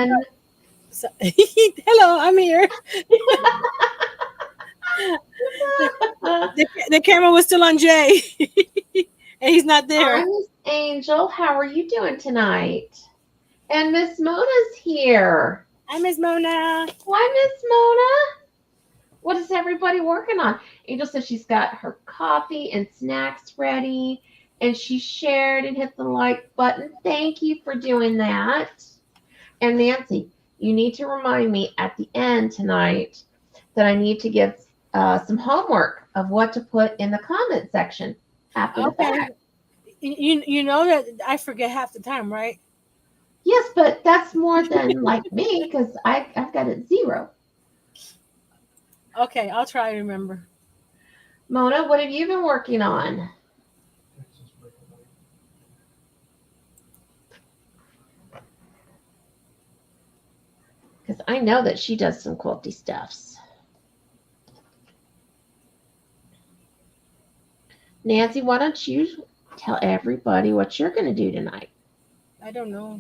again. Hello, I'm here. The camera was still on Jay, and he's not there. Hi, Miss Angel. How are you doing tonight? And Miss Mona's here. Hi, Miss Mona. Why, Miss Mona? What is everybody working on? Angel says she's got her coffee and snacks ready, and she shared and hit the like button. Thank you for doing that. And Nancy, you need to remind me at the end tonight that I need to give some homework of what to put in the comment section after the fact. You know that I forget half the time, right? Yes, but that's more than like me because I've got it 0. Okay, I'll try to remember. Mona, what have you been working on? Because I know that she does some quilty stuffs. Nancy, why don't you tell everybody what you're going to do tonight? I don't know.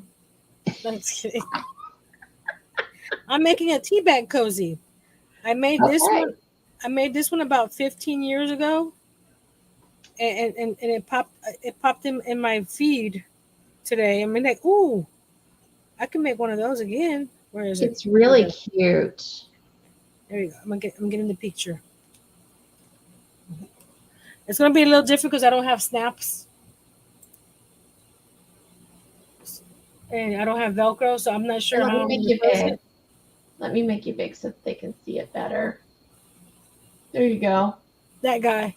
I'm just kidding. I'm making a tea bag cozy. I made this one. I made this one about 15 years ago, and it popped in my feed today. I mean, like, ooh, I can make one of those again. Where is it? It's really cute. There you go. I'm getting the picture. It's gonna be a little different because I don't have snaps, and I don't have Velcro, so I'm not sure how I'm gonna close it. Let me make you big so that they can see it better. There you go. That guy.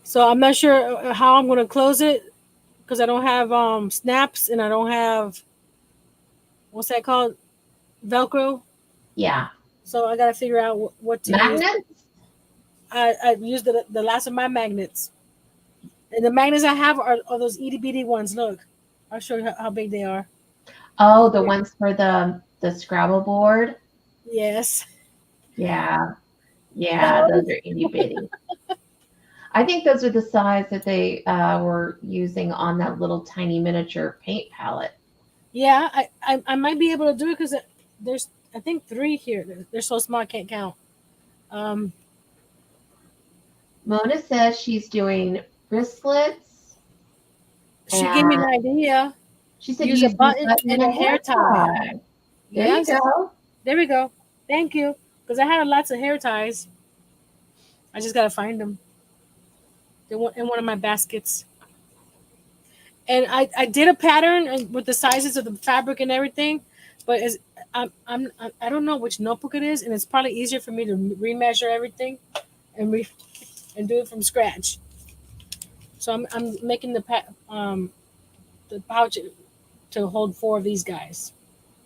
So I'm not sure how I'm gonna close it because I don't have snaps and I don't have what's that called? Velcro. Yeah. So I gotta figure out what to use. Magnets? I've used the last of my magnets. And the magnets I have are those itty bitty ones. Look. I'll show you how big they are. Oh, the ones for the Scrabble board? Yes. Yeah. Yeah, those are itty bitty. I think those are the size that they were using on that little tiny miniature paint palette. Yeah, I might be able to do it because there's, I think, 3 here. They're so small I can't count. Mona says she's doing wristlets. She gave me an idea. She said use a button and a hair tie. There you go. There we go. Thank you. Because I had lots of hair ties. I just got to find them. They're in one of my baskets. And I did a pattern with the sizes of the fabric and everything, but I don't know which notebook it is, and it's probably easier for me to remeasure everything and do it from scratch. So I'm making the pouch to hold 4 of these guys.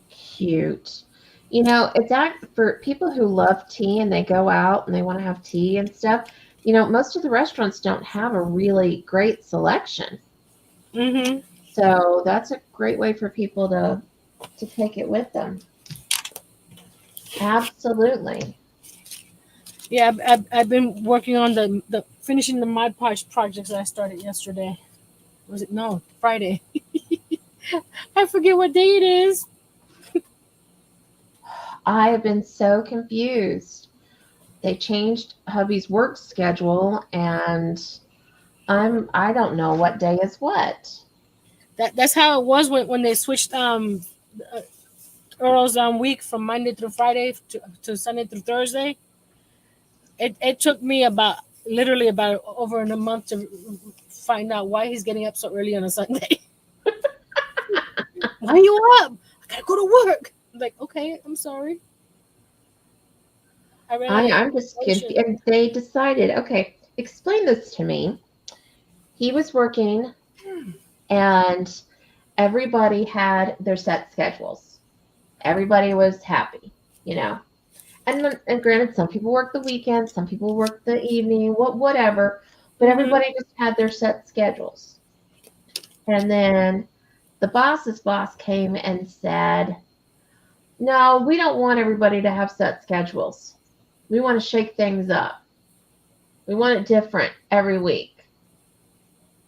Cute. You know, it's that for people who love tea and they go out and they want to have tea and stuff. You know, most of the restaurants don't have a really great selection. Mm-hmm. So that's a great way for people to take it with them. Absolutely. Yeah, I've been working on the finishing the Mod Podge projects that I started yesterday. Was it? No, Friday. I forget what day it is. I have been so confused. They changed hubby's work schedule, and I don't know what day is what. That's how it was when they switched Earl's week from Monday through Friday to Sunday through Thursday. It took me literally about over a month to find out why he's getting up so early on a Sunday. Why are you up? I gotta go to work. I'm like, okay, I'm sorry. I'm just confused. And they decided, okay, explain this to me. He was working and everybody had their set schedules. Everybody was happy, you know. And granted, some people work the weekend, some people work the evening, whatever. But everybody just had their set schedules. And then the boss's boss came and said, no, we don't want everybody to have set schedules. We want to shake things up. We want it different every week.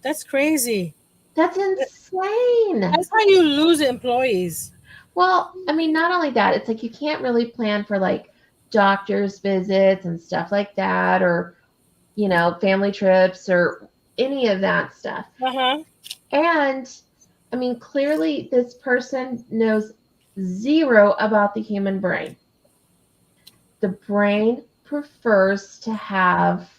That's crazy. That's insane. That's how you lose employees. Well, I mean, not only that, it's like you can't really plan for like doctor's visits and stuff like that, or, family trips or any of that stuff. Uh-huh. And I mean, clearly this person knows zero about the human brain. The brain prefers to have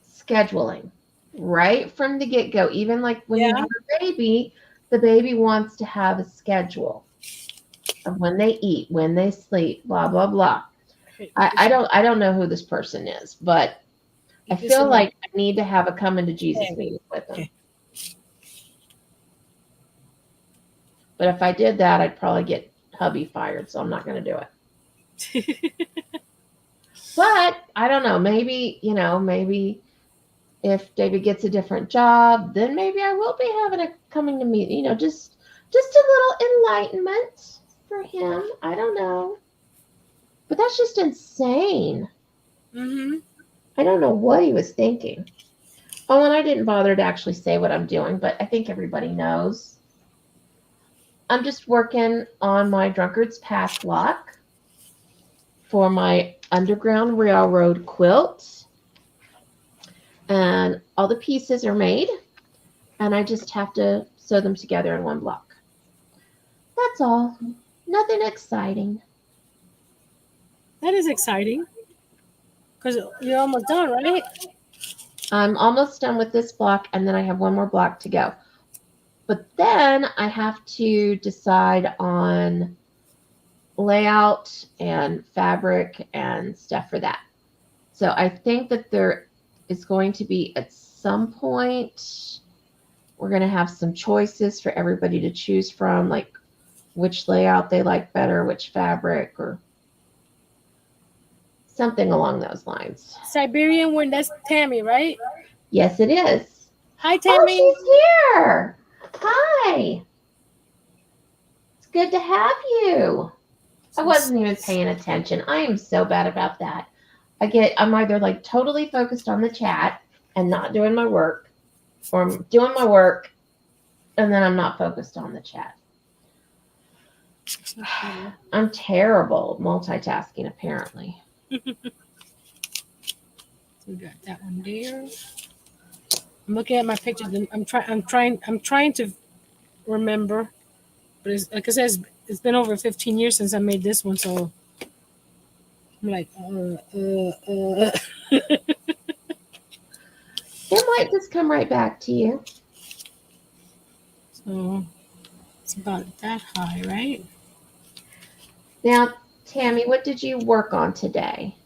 scheduling right from the get go. Even like when you Yeah. have a baby, the baby wants to have a schedule of when they eat, when they sleep, blah blah blah. I don't know who this person is, but I feel like I need to have a come into Jesus meeting with them. Okay. But if I did that, I'd probably get hubby fired, so I'm not going to do it. But I don't know. Maybe if David gets a different job, then maybe I will be having a coming to meet. Just a little enlightenment for him. I don't know. But that's just insane. Mm-hmm. I don't know what he was thinking. Oh, and I didn't bother to actually say what I'm doing, but I think everybody knows. I'm just working on my Drunkard's Pass lock for my Underground Railroad Quilt. And all the pieces are made, and I just have to sew them together in one block. That's all. Nothing exciting. That is exciting. Because you're almost done, right? I'm almost done with this block, and then I have one more block to go. But then I have to decide on layout and fabric and stuff for that. So I think that there is going to be, at some point, we're going to have some choices for everybody to choose from, like which layout they like better, which fabric, or something along those lines. Siberian wind, that's Tammy, right? Yes, it is. Hi, Tammy. Oh, she's here. Hi. It's good to have you. I wasn't even paying attention. I am so bad about that. I'm either like totally focused on the chat and not doing my work, or I'm doing my work and then I'm not focused on the chat. I'm terrible at multitasking, apparently. We got that one there. I'm looking at my pictures. And I'm trying to remember, but it's, like I said, it's been over 15 years since I made this one, so I'm like, It might just come right back to you. So it's about that high, right? Now, Tammy, what did you work on today?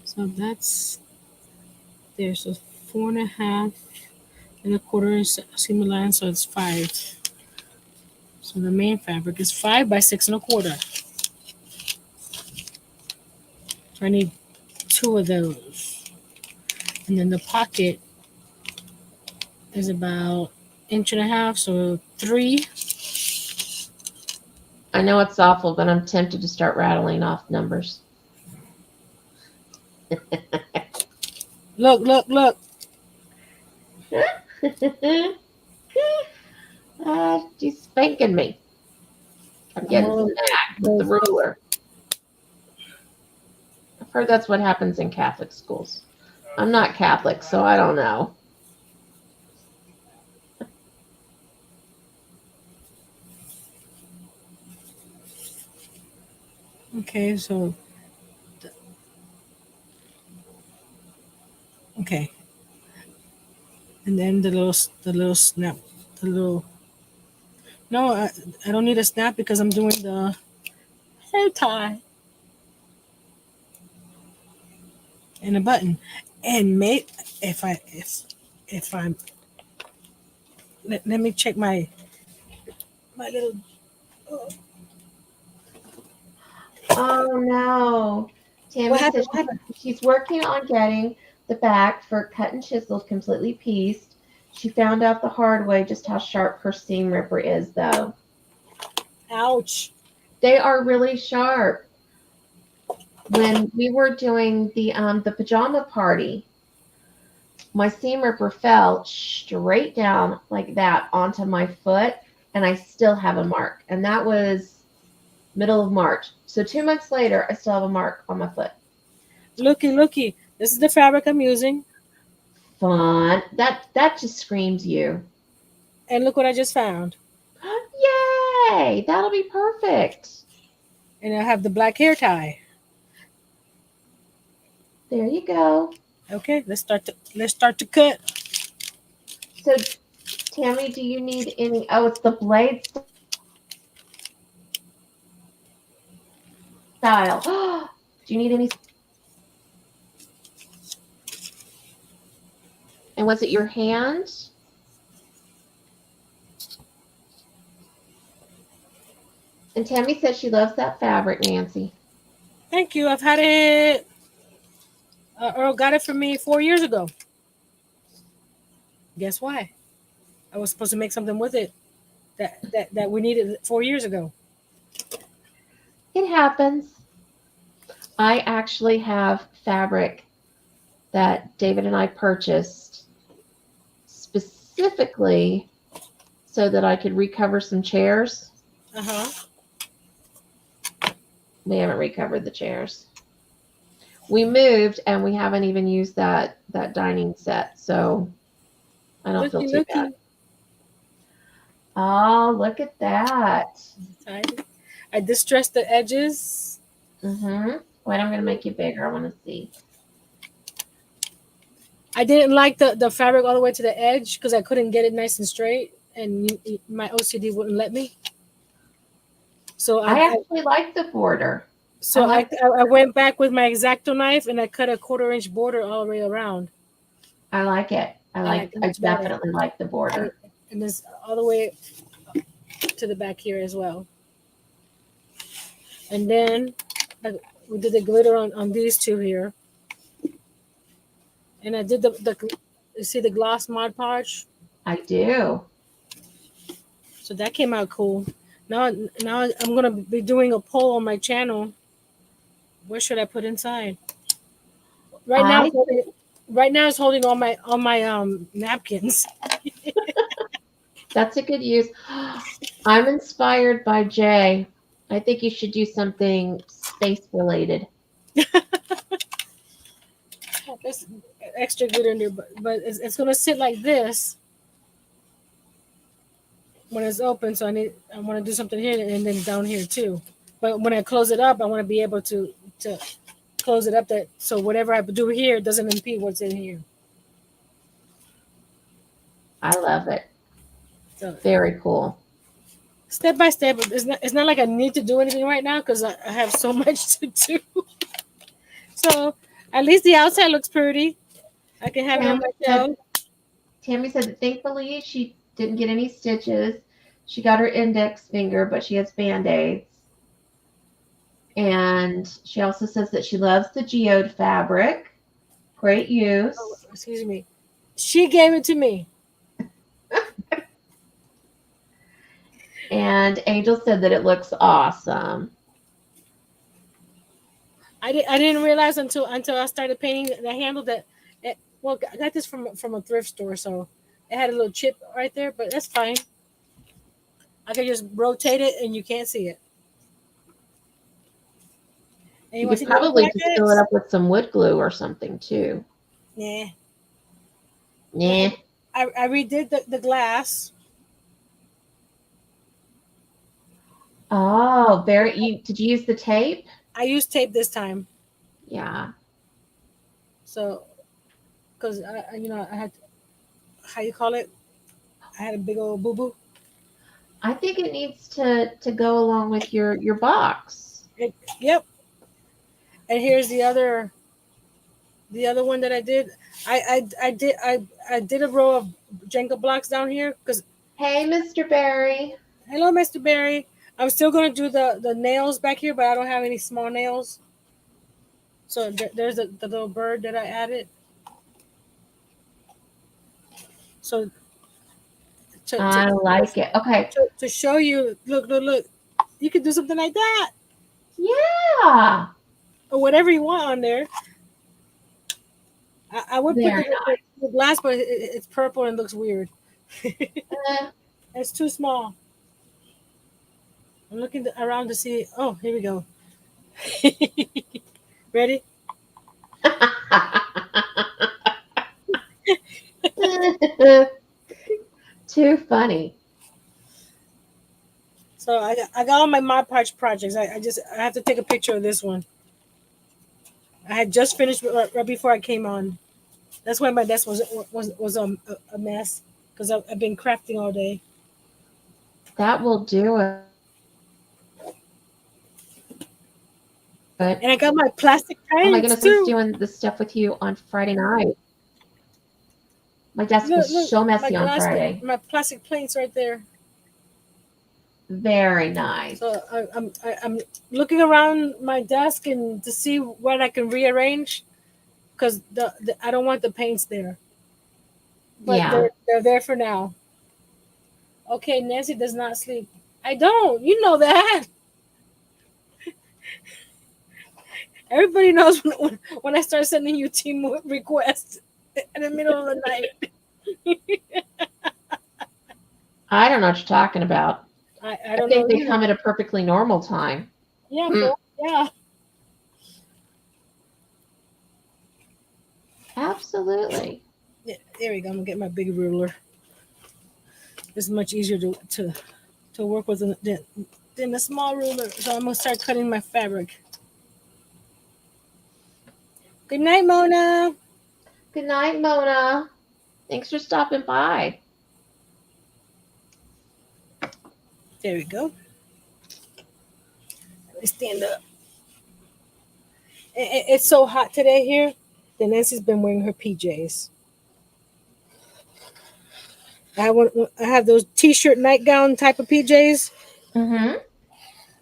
So that's there. So 4.5 1/4 seam line, so it's 5. So the main fabric is 5 by 6 1/4. So I need 2 of those, and then the pocket is about 1.5 inches, so 3. I know it's awful, but I'm tempted to start rattling off numbers. Look. She's spanking me. I'm getting smacked with the ruler. I've heard that's what happens in Catholic schools. I'm not Catholic, so I don't know. Okay, so okay, and then the little snap, the little. No, I don't need a snap because I'm doing the hair tie and a button, and if I'm let me check my little. Oh no. Tammy says she's working on getting the back for cut and chiseled completely pieced. She found out the hard way just how sharp her seam ripper is, though. Ouch. They are really sharp. When we were doing the pajama party, my seam ripper fell straight down like that onto my foot, and I still have a mark. And that was middle of March. So 2 months later, I still have a mark on my foot. Looky. This is the fabric I'm using. Fun. That just screams you. And look what I just found. Yay! That'll be perfect. And I have the black hair tie. There you go. Okay, let's start to cut. So, Tammy, do you need any? Oh, it's the blade style. Do you need any? And was it your hand? And Tammy said she loves that fabric, Nancy. Thank you. I've had it. Earl got it for me 4 years ago. Guess why? I was supposed to make something with it that we needed 4 years ago. It happens. I actually have fabric that David and I purchased specifically so that I could recover some chairs. We haven't recovered the chairs. We moved and we haven't even used that dining set, so I don't feel too bad. Oh, look at that. I distressed the edges. Wait, I'm going to make you bigger. I want to see. I didn't like the fabric all the way to the edge because I couldn't get it nice and straight, and my OCD wouldn't let me. So I actually like the border. So I went back with my X-Acto knife and I cut a 1/4-inch border all the way around. I like it. I definitely like the border. And it's all the way to the back here as well. And then we did the glitter on these two here. And I did you see the gloss Mod Podge? I do. So that came out cool. Now I'm gonna be doing a poll on my channel. What should I put inside? Right now it's holding all my napkins. That's a good use. I'm inspired by Jay. I think you should do something space related. There's extra glitter in there, but it's gonna sit like this when it's open. So I want to do something here and then down here too. But when I close it up, I want to be able to close it up so whatever I do here doesn't impede what's in here. I love it. So, very cool. Step by step. It's not like I need to do anything right now because I have so much to do. So at least the outside looks pretty. I can have it on my show. Tammy said that thankfully she didn't get any stitches. She got her index finger, but she has Band-Aids. And she also says that she loves the geode fabric. Great use. Oh, excuse me. She gave it to me. And Angel said that it looks awesome. I didn't realize until I started painting the handle that I got this from a thrift store, so it had a little chip right there, but that's fine. I can just rotate it and you can't see it. And you could probably just fill it up with some wood glue or something too. Nah. I redid the glass. Oh, did you use the tape? I used tape this time. Yeah. So, because I had, how you call it? I had a big old boo-boo. I think it needs to go along with your box. Yep. And here's the other one that I did. I did a row of Jenga blocks down here because. Hey, Mr. Barry. Hello, Mr. Barry. I'm still going to do the nails back here, but I don't have any small nails. So there's the little bird that I added. So I like it. Okay. To show you, look. You could do something like that. Yeah. Or whatever you want on there. I would put the glass, but it's purple and looks weird. Uh, It's too small. I'm looking around to see. Oh, here we go. Ready? Too funny. So I got all my Mod Podge projects. I have to take a picture of this one. I had just finished right before I came on. That's why my desk was a mess because I've been crafting all day. That will do it. But And I got my plastic oh my paints goodness, I was too. doing this stuff with you on Friday night. My desk Look, was look, so my messy on glass, Friday. my plastic plates right there. Very nice. So I'm looking around my desk and to see what I can rearrange because I don't want the paints there, but Yeah. they're there for now. Okay, Nancy does not sleep. I don't. You know that. Everybody knows when I start sending you team requests in the middle of the night. I don't know what you're talking about. I I don't know think they either. come at a perfectly normal time. Yeah, Mm, yeah. absolutely. Yeah, there we go. I'm gonna get my big ruler. It's much easier to work with than a small ruler. So I'm gonna start cutting my fabric. Good night, Mona. Good night, Mona. Thanks for stopping by. There we go. Let me stand up. It's so hot today here. Then Nancy's been wearing her PJs. I have those t-shirt nightgown type of PJs Mm-hmm.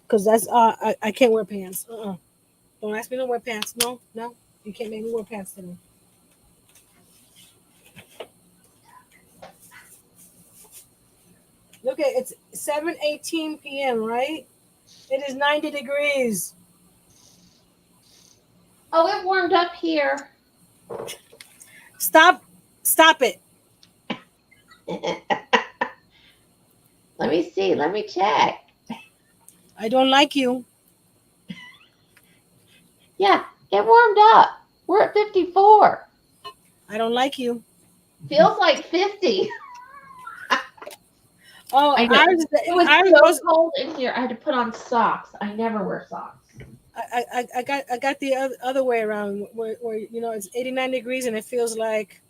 because that's I can't wear pants. Don't ask me to wear pants. No, no, you can't make me wear pants today. Look at it's 7:18 p.m. Right? It is 90 degrees. Oh, it warmed up here. Stop it. Let me see. Let me check. I don't like you. Yeah, it warmed up. We're at 54. I don't like you. Feels like 50. Oh, I know. It was ours so was cold in here. I had to put on socks. I never wear socks. I got the other way around where you know it's 89 degrees and it feels like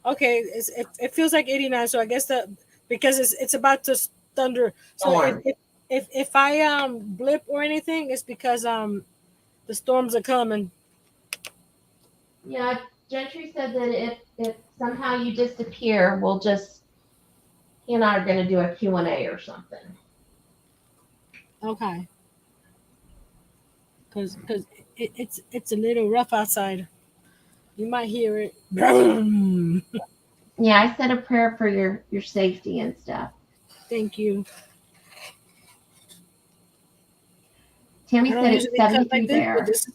okay it feels like 89, so I guess that because it's about to thunder, so Storm. if I blip or anything, it's because the storms are coming. Yeah, Gentry said that if somehow you disappear, we'll just he and I are going to do a Q&A or something. Okay, because it's a little rough outside. You might hear it. Yeah, I said a prayer for your safety and stuff. Thank you. Tammy I don't said it's usually cut 73 like this, but there. this is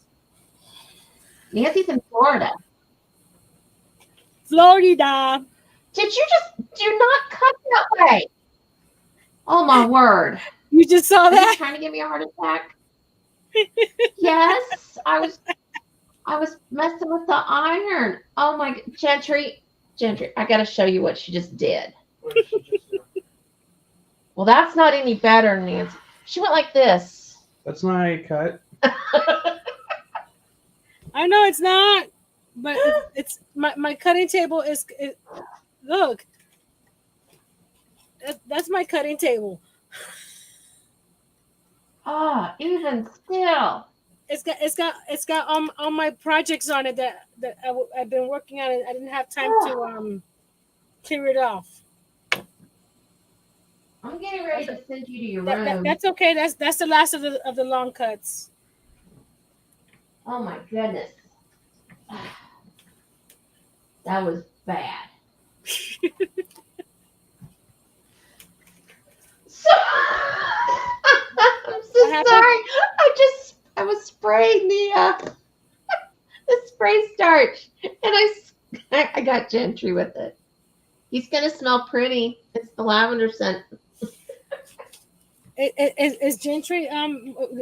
Nancy's in Florida. Florida. Did you just do not cut that way? Oh my word. You just saw Are you that? trying to give me a heart attack? Yes, I was messing with the iron. Oh my Gentry, I gotta show you what she just did. What did she just do? Well, that's not any better, Nancy. She went like this. That's not a cut. I know it's not, but it's my cutting table is look. That's my cutting table. Ah, even still. It's got all my projects on it that I've been working on it. I didn't have time to clear it off. I'm getting ready to send you to your room. That's okay. That's the last of the long cuts. Oh my goodness. That was bad. So, I'm so sorry. I was spraying the spray starch, and I got Gentry with it. He's gonna smell pretty. It's the lavender scent. Is Gentry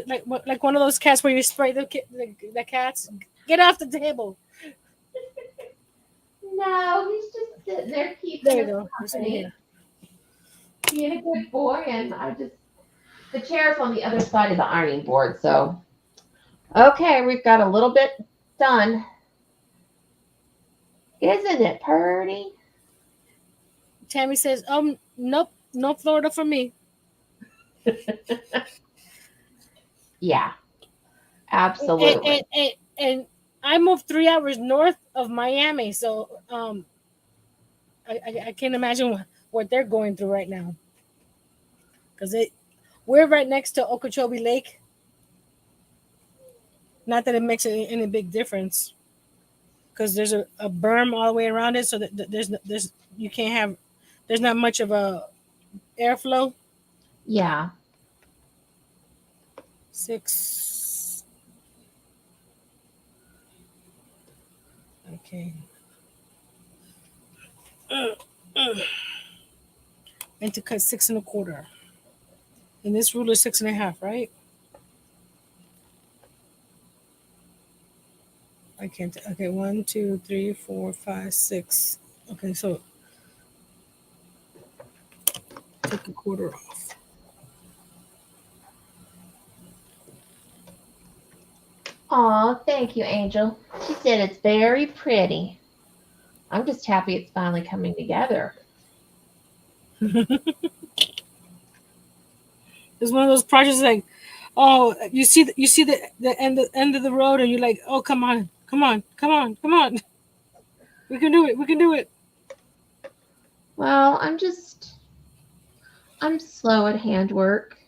like one of those cats where you spray the cats? Get off the table. No, he's just sitting there keeping There you us go. company. Being a good boy, and the chair's on the other side of the ironing board, so okay, we've got a little bit done. Isn't it pretty? Tammy says, nope, no Florida for me. Yeah, absolutely. And I moved 3 hours north of Miami, so I can't imagine what they're going through right now. Because we're right next to Okeechobee Lake. Not that it makes any big difference, because there's a berm all the way around it, so that there's you can't have, there's not much of a airflow. Yeah. 6. Okay. And to cut 6 1/4. And this ruler is 6 1/2, right? I can't. Okay, 1, 2, 3, 4, 5, 6. Okay, so take 1/4 off. Aw, thank you, Angel. She said it's very pretty. I'm just happy it's finally coming together. It's one of those projects like, oh, you see the end of the road, and you're like, oh, come on. We can do it. Well, I'm slow at handwork.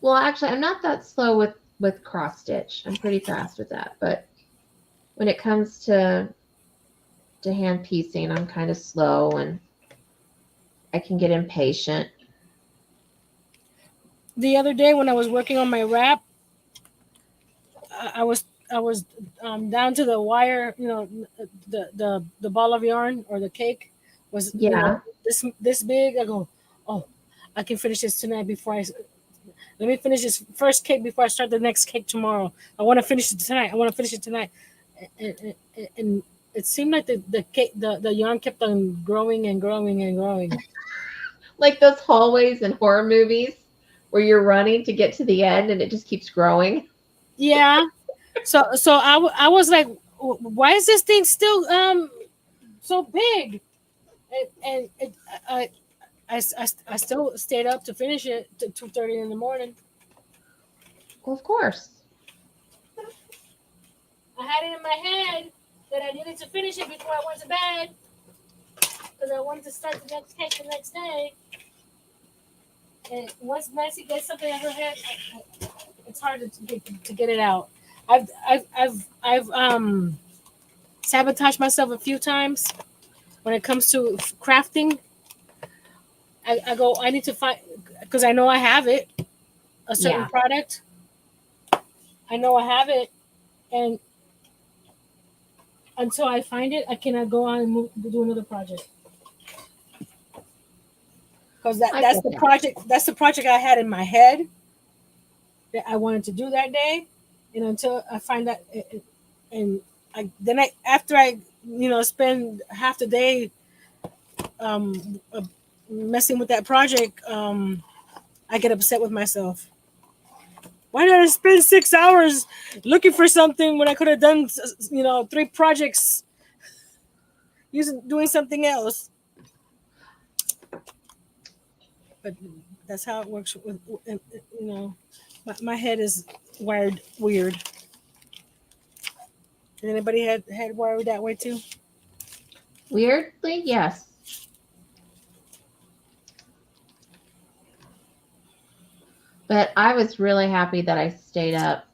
Well, actually, I'm not that slow with cross stitch. I'm pretty fast with that, but when it comes to hand piecing, I'm kind of slow, and I can get impatient. The other day when I was working on my wrap, I was down to the wire, the ball of yarn or the cake was this big. I go, oh, I can finish this tonight let me finish this first cake before I start the next cake tomorrow. I want to finish it tonight. And it seemed like the yarn kept on growing and growing and growing. Like those hallways in horror movies where you're running to get to the end and it just keeps growing. Yeah. So I was like, why is this thing still so big? And I still stayed up to finish it to 2:30 in the morning. Well, of course. I had it in my head that I needed to finish it before I went to bed because I wanted to start the next cake the next day. And once Nancy gets something in her head, it's hard to get it out. I've sabotaged myself a few times when it comes to crafting. I need to find, because I know I have it, a certain product. I know I have it, and until I find it, I cannot go on and do another project. Because that's the project. That's the project I had in my head that I wanted to do that day, and until I find that, and after I spend half the day messing with that project, I get upset with myself. Why did I spend 6 hours looking for something when I could have done 3 projects doing something else? But that's how it works with my head is wired weird. Did anybody head wired that way too? Weirdly, yes. But I was really happy that I stayed up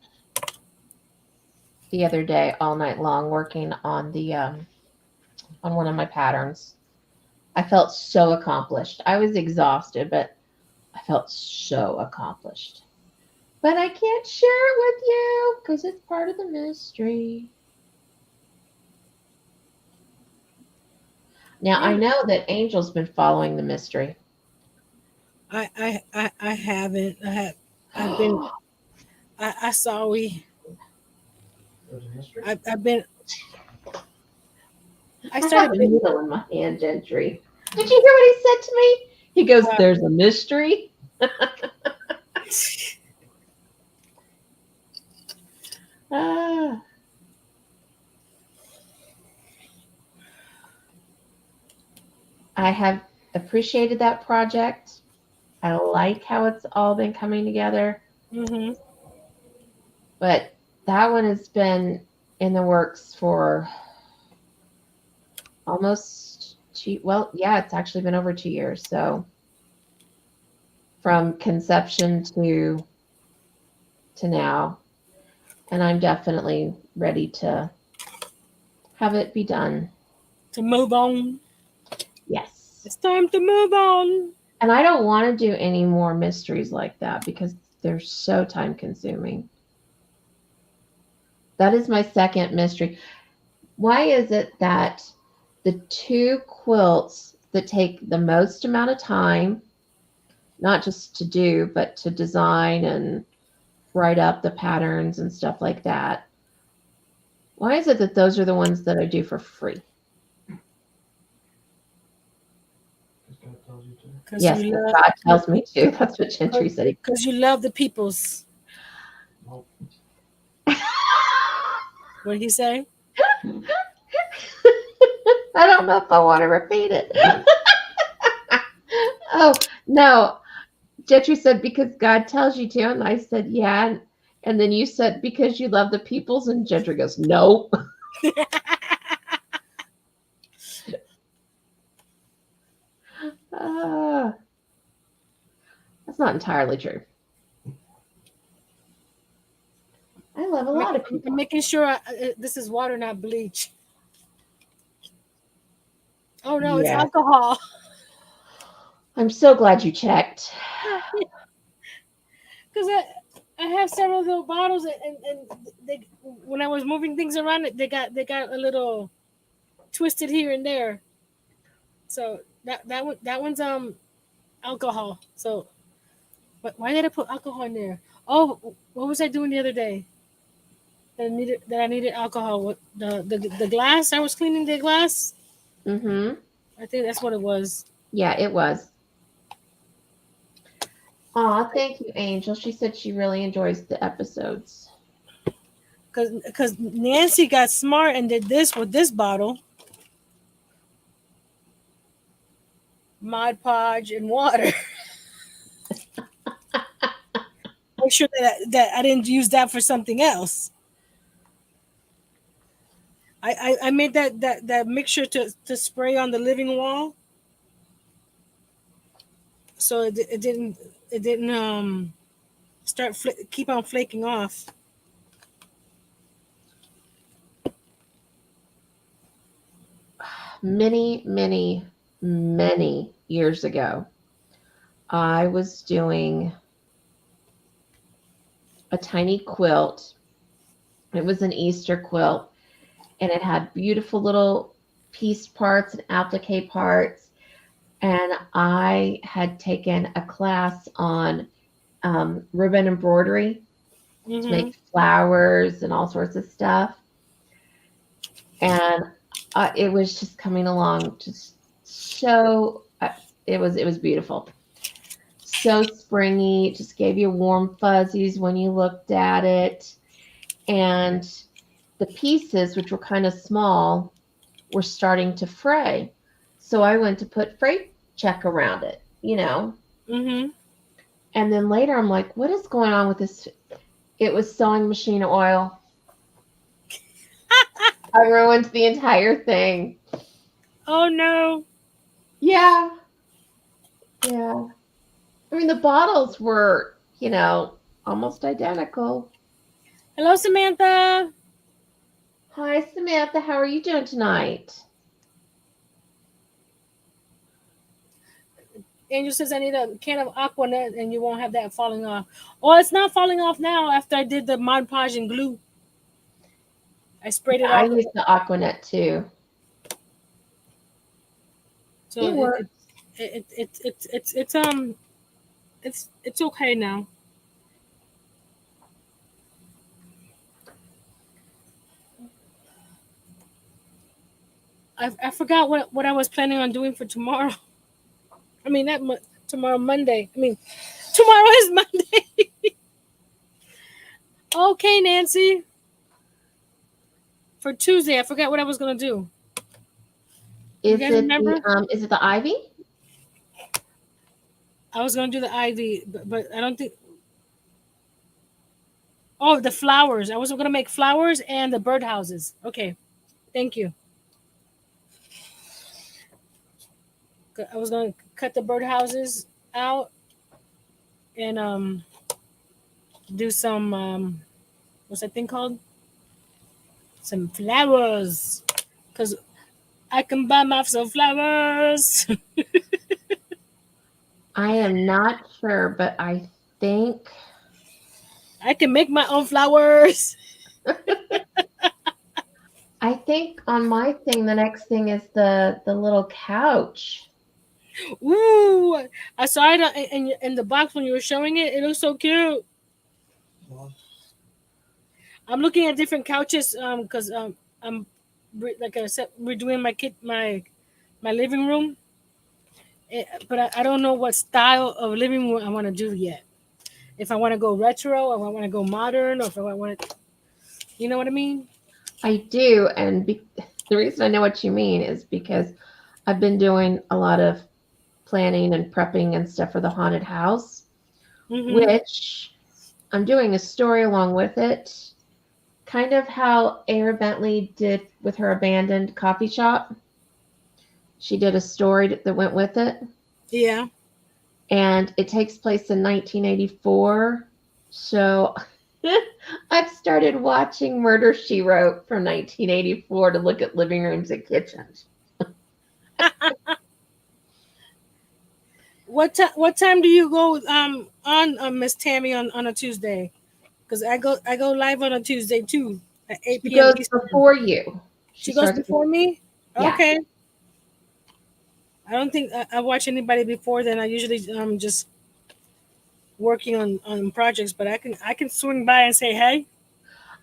the other day all night long working on the on one of my patterns. I felt so accomplished. I was exhausted, but I felt so accomplished. But I can't share it with you because it's part of the mystery. Now, I know that Angel's been following the mystery. I haven't. I've been. I saw we. There's a mystery. I've been. I I have started. a needle in my hand, Gentry. Did you hear what he said to me? He goes, Wow. "There's a mystery." Ah. I have appreciated that project. I like how it's all been coming together, Mm-hmm. but that one has been in the works for almost it's actually been over 2 years. So from conception to now, and I'm definitely ready to have it be done. To move on. Yes. It's time to move on. And I don't want to do any more mysteries like that because they're so time consuming. That is my second mystery. Why is it that the two quilts that take the most amount of time, not just to do, but to design and write up the patterns and stuff like that, why is it that those are the ones that I do for free? Because God tells you to. Because Yes, you but love. God tells me to. That's what Gentry said. Because you love the peoples. Nope. What did he say? I don't know if I want to repeat it. Oh, no. Gentry said, because God tells you to. And I said, yeah. And then you said, because you love the peoples. And Gentry goes, no. That's not entirely true. I love a lot of people. I'm making sure this is water, not bleach. Oh no, it's Yes. alcohol. I'm so glad you checked. Because I have several little bottles, and they, when I was moving things around, they got a little twisted here and there. So that one's alcohol. So, but why did I put alcohol in there? Oh, what was I doing the other day? That I needed alcohol. What the glass? I was cleaning the glass. Mm-hmm. I think that's what it was. Yeah, it was. Aw, thank you, Angel. She said she really enjoys the episodes. Because Nancy got smart and did this with this bottle. Mod Podge and water. Make sure that I didn't use that for something else. I made that mixture to spray on the living wall, so it didn't keep on flaking off. Many, many, many years ago, I was doing a tiny quilt. It was an Easter quilt, and it had beautiful little piece parts and applique parts. And I had taken a class on ribbon embroidery to make flowers and all sorts of stuff. And it was just coming along just so it was beautiful, so springy. It just gave you warm fuzzies when you looked at it, and the pieces, which were kind of small, were starting to fray. So I went to put freight check around it, Mm-hmm. and then later I'm like, what is going on with this? It was sewing machine oil. I ruined the entire thing. Oh no. Yeah. Yeah. I mean, the bottles were, almost identical. Hello, Samantha. Hi, Samantha. How are you doing tonight? Angel says I need a can of Aquanet and you won't have that falling off. Oh, it's not falling off now after I did the Mod Podge and glue. I sprayed it I all. use the Aquanet too. So It works. it's okay now. I forgot what I was planning on doing for tomorrow. I mean, not tomorrow, Monday. I mean, tomorrow is Monday. Okay, Nancy. For Tuesday, I forgot what I was gonna do. You guys remember? Is it the ivy? I was gonna do the ivy, but I don't think. Oh, the flowers. I was gonna make flowers and the birdhouses. Okay, thank you. I was gonna cut the birdhouses out and do some what's that thing called? Some flowers, cause I can buy myself some flowers. I am not sure, but I think I can make my own flowers. I think on my thing the next thing is the little couch. Ooh, I saw it in the box when you were showing it. It looks so cute. I'm looking at different couches because I'm like I said, we're doing my living room, but I don't know what style of living room I want to do yet. If I want to go retro, or if I want to go modern, or if I want to, you know what I mean? I do, and the reason I know what you mean is because I've been doing a lot of planning and prepping and stuff for the haunted house, which I'm doing a story along with it, kind of how Air Bentley did with her abandoned coffee shop. She did a story that went with it. Yeah. And it takes place in 1984. So I've started watching Murder, She Wrote from 1984 to look at living rooms and kitchens. What time do you go on Miss Tammy on a Tuesday? Because I go live on a Tuesday too at 8 She p.m. goes before you. She goes before me? Yeah. Okay. I don't think I watch anybody before then. I usually just working on projects, but I can swing by and say hey.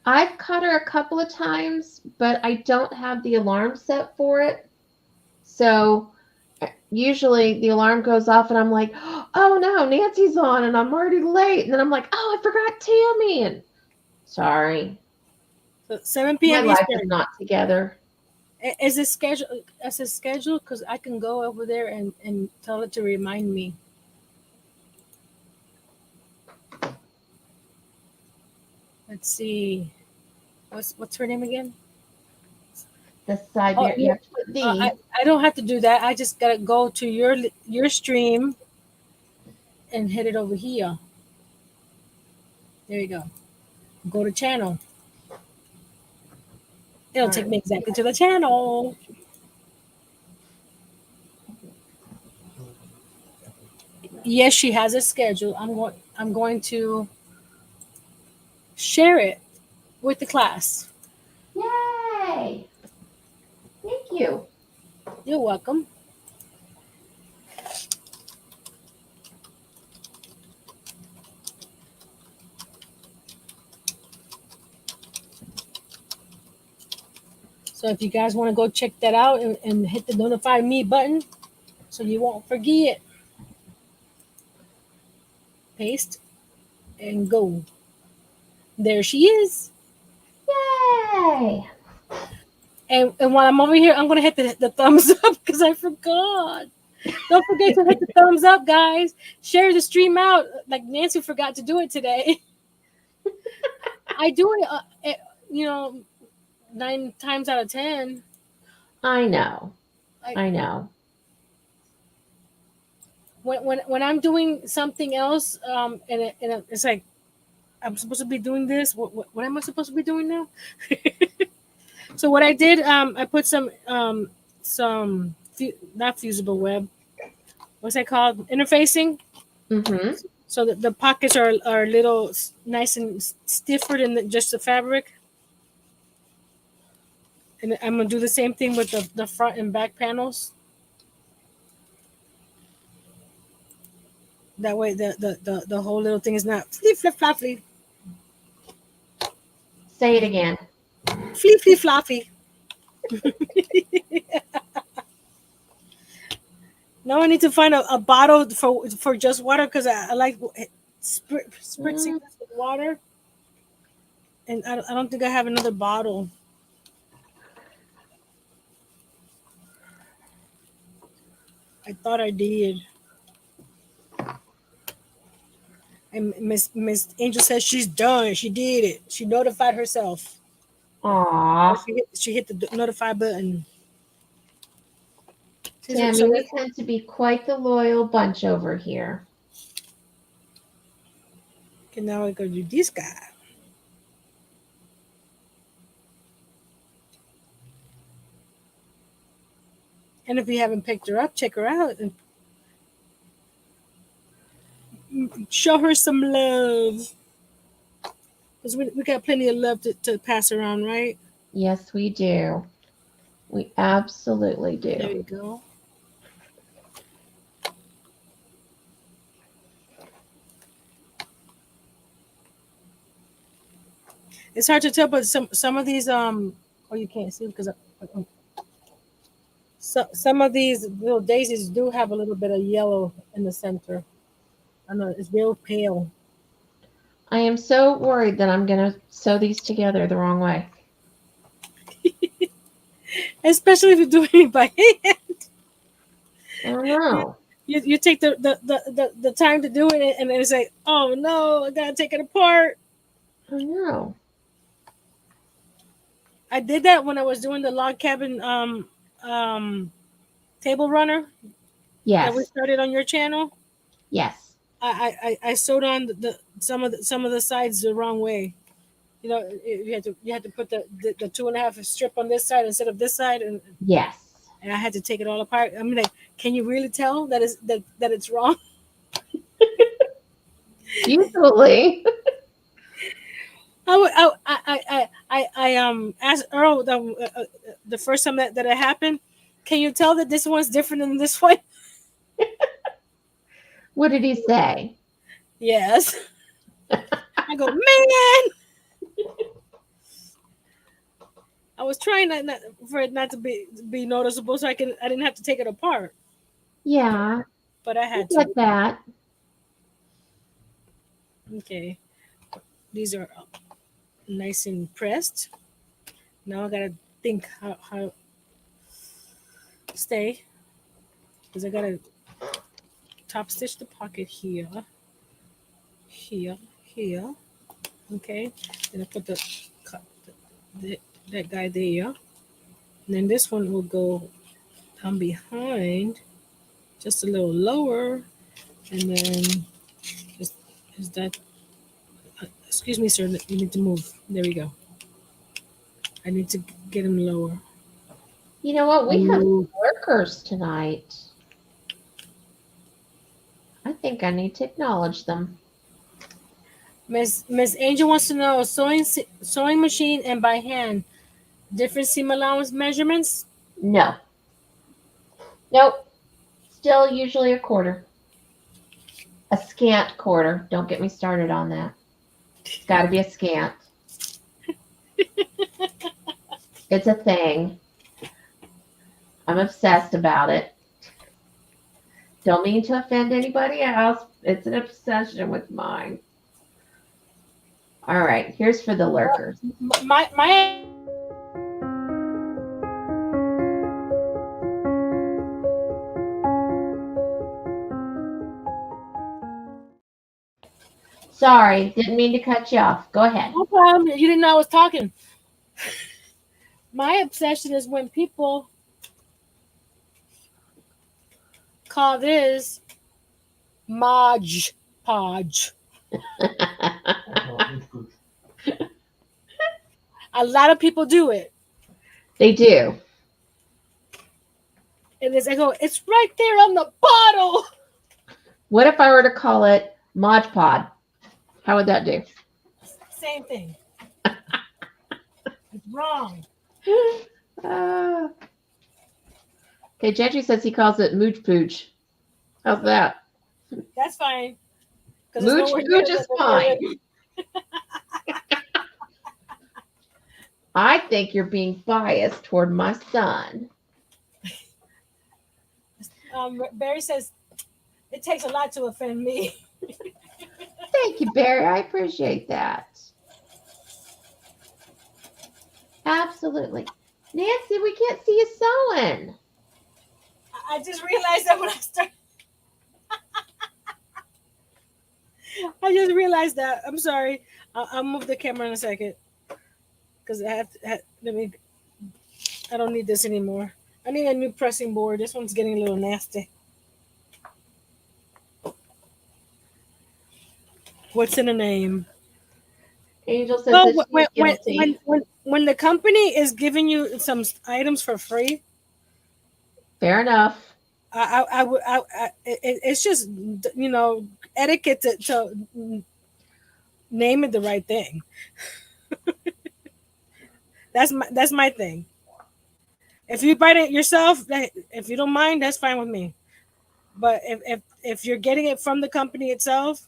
I've caught her a couple of times, but I don't have the alarm set for it. So usually the alarm goes off and I'm like, oh no, Nancy's on and I'm already late. And then I'm like, oh, I forgot Tammy. And sorry. So 7 p.m. My life Eastern. is not together. Is it scheduled? As a schedule? Because I can go over there and tell it to remind me. Let's see. What's her name again? The side there, you have to put the. I don't have to do that. I just gotta go to your stream and hit it over here. There you go. Go to channel. It'll take me exactly to the channel. Yes, she has a schedule. I'm going to share it with the class. Yay! Thank you. You're welcome. So if you guys want to go check that out and hit the notify me button so you won't forget. Paste and go. There she is. Yay! And while I'm over here, I'm going to hit the thumbs up because I forgot. Don't forget to hit the thumbs up, guys. Share the stream out like Nancy forgot to do it today. I do it, 9 times out of 10. I know. I know. When I'm doing something else, and it's like I'm supposed to be doing this. What am I supposed to be doing now? So what I did, I put some not fusible web. what's that called? Interfacing. Mm-hmm. So that the pockets are a little nice and stiffer than just the fabric. And I'm gonna do the same thing with the front and back panels. That way the whole little thing is not flip flip floppy. Say it again. Flip flip floppy. Now I need to find a bottle for just water because I like spritzing Mm, this with water. And I don't think I have another bottle. I thought I did. And Miss Angel says she's done. She did it. She notified herself. Or aw. she hit the notify button. Tammy, we tend to be quite the loyal bunch over here. Okay, now I go do this guy. And if you haven't picked her up, check her out and show her some love. Because we got plenty of love to pass around, right? Yes, we do. We absolutely There do. you go. It's hard to tell, but some of these oh, you can't see because some of these little daisies do have a little bit of yellow in the center. I know it's real pale. I am so worried that I'm going to sew these together the wrong way. Especially if you're doing it by hand. I don't know. You take the time to do it and then it's like, oh no, I gotta take it apart. I know. I did that when I was doing the log cabin table runner that we Yes. started on your channel. Yes. I sewed on some of the sides the wrong way. You know, you had to put the 2.5 strip on this side instead of this side, and Yes. I had to take it all apart. I mean, like, can you really tell that it's wrong? Usually. I asked Earl the first time that it happened. Can you tell that this one's different than this one? What did he say? Yes. I go, man. I was trying not for it not to be noticeable, so I didn't have to take it apart. Yeah. But I had Like to. that. Okay, these are nice and pressed. Now I gotta think how stay because I gotta top stitch the pocket here, here, here. Okay, and I put that guy there. And then this one will go down behind, just a little lower, and then is that? Excuse me, sir. You need to move. There we go. I need to get him lower. You know what? We have Ooh. workers tonight. I think I need to acknowledge them. Miss Angel wants to know sewing machine and by hand different seam allowance measurements. No. Nope. Still usually a quarter. A scant quarter. Don't get me started on that. It's got to be a scant. It's a thing. I'm obsessed about it. Don't mean to offend anybody else. It's an obsession with mine. All right, here's for the lurkers. My Sorry, didn't mean to cut you off. Go ahead. no problem. You didn't know I was talking. My obsession is when people call this Modge Podge. A lot of people do it. They do. And I go, it's right there on the bottle. What if I were to call it Mod Pod? How would that do? Same thing. It's wrong. Ah. Okay, Gentry says he calls it Mooch Pooch. How's that? That's fine. Mooch Pooch is fine. I think you're being biased toward my son. Barry says, it takes a lot to offend me. Thank you, Barry. I appreciate that. Absolutely. Nancy, we can't see you sewing. I just realized that when I started. I just realized that. I'm sorry. I'll move the camera in a second. Because I don't need this anymore. I need a new pressing board. This one's getting a little nasty. What's in the name? Angel says Well, that she's guilty. when the company is giving you some items for free, Fair enough. it's just, etiquette to name it the right thing. That's my thing. If you buy it yourself, if you don't mind, that's fine with me. But if you're getting it from the company itself,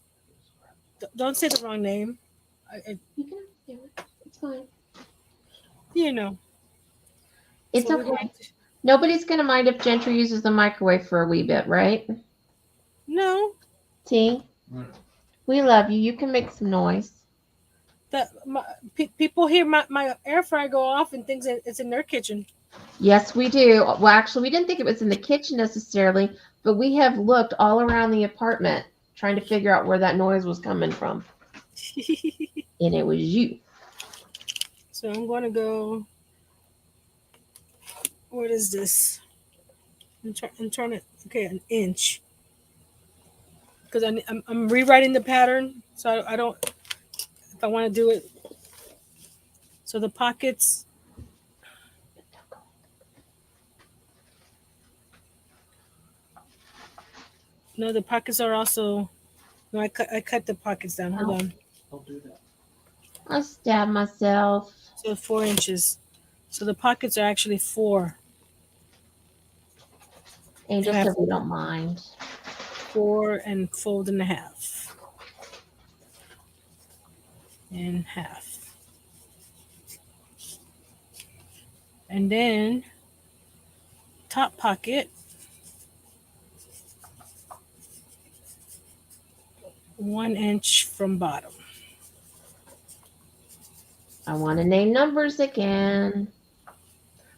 don't say the wrong name. You can do it. It's fine. It's So okay. Nobody's going to mind if Gentry uses the microwave for a wee bit, right? No. T, we love you. You can make some noise. People hear my air fryer go off and think it's in their kitchen. Yes, we do. Well, actually, we didn't think it was in the kitchen necessarily, but we have looked all around the apartment trying to figure out where that noise was coming from. And it was you. So I'm going to go. What is this? I'm trying to. Okay, an inch. Because I'm rewriting the pattern, so I don't. If I want to do it. So the pockets. No, the pockets are also. No, I cut the pockets down. Hold on. Don't do that. I stabbed myself. So 4 inches. So the pockets are actually 4. Angel said we don't mind. 4 and fold in half. In half. And then top pocket. 1 inch from bottom. I want to name numbers again.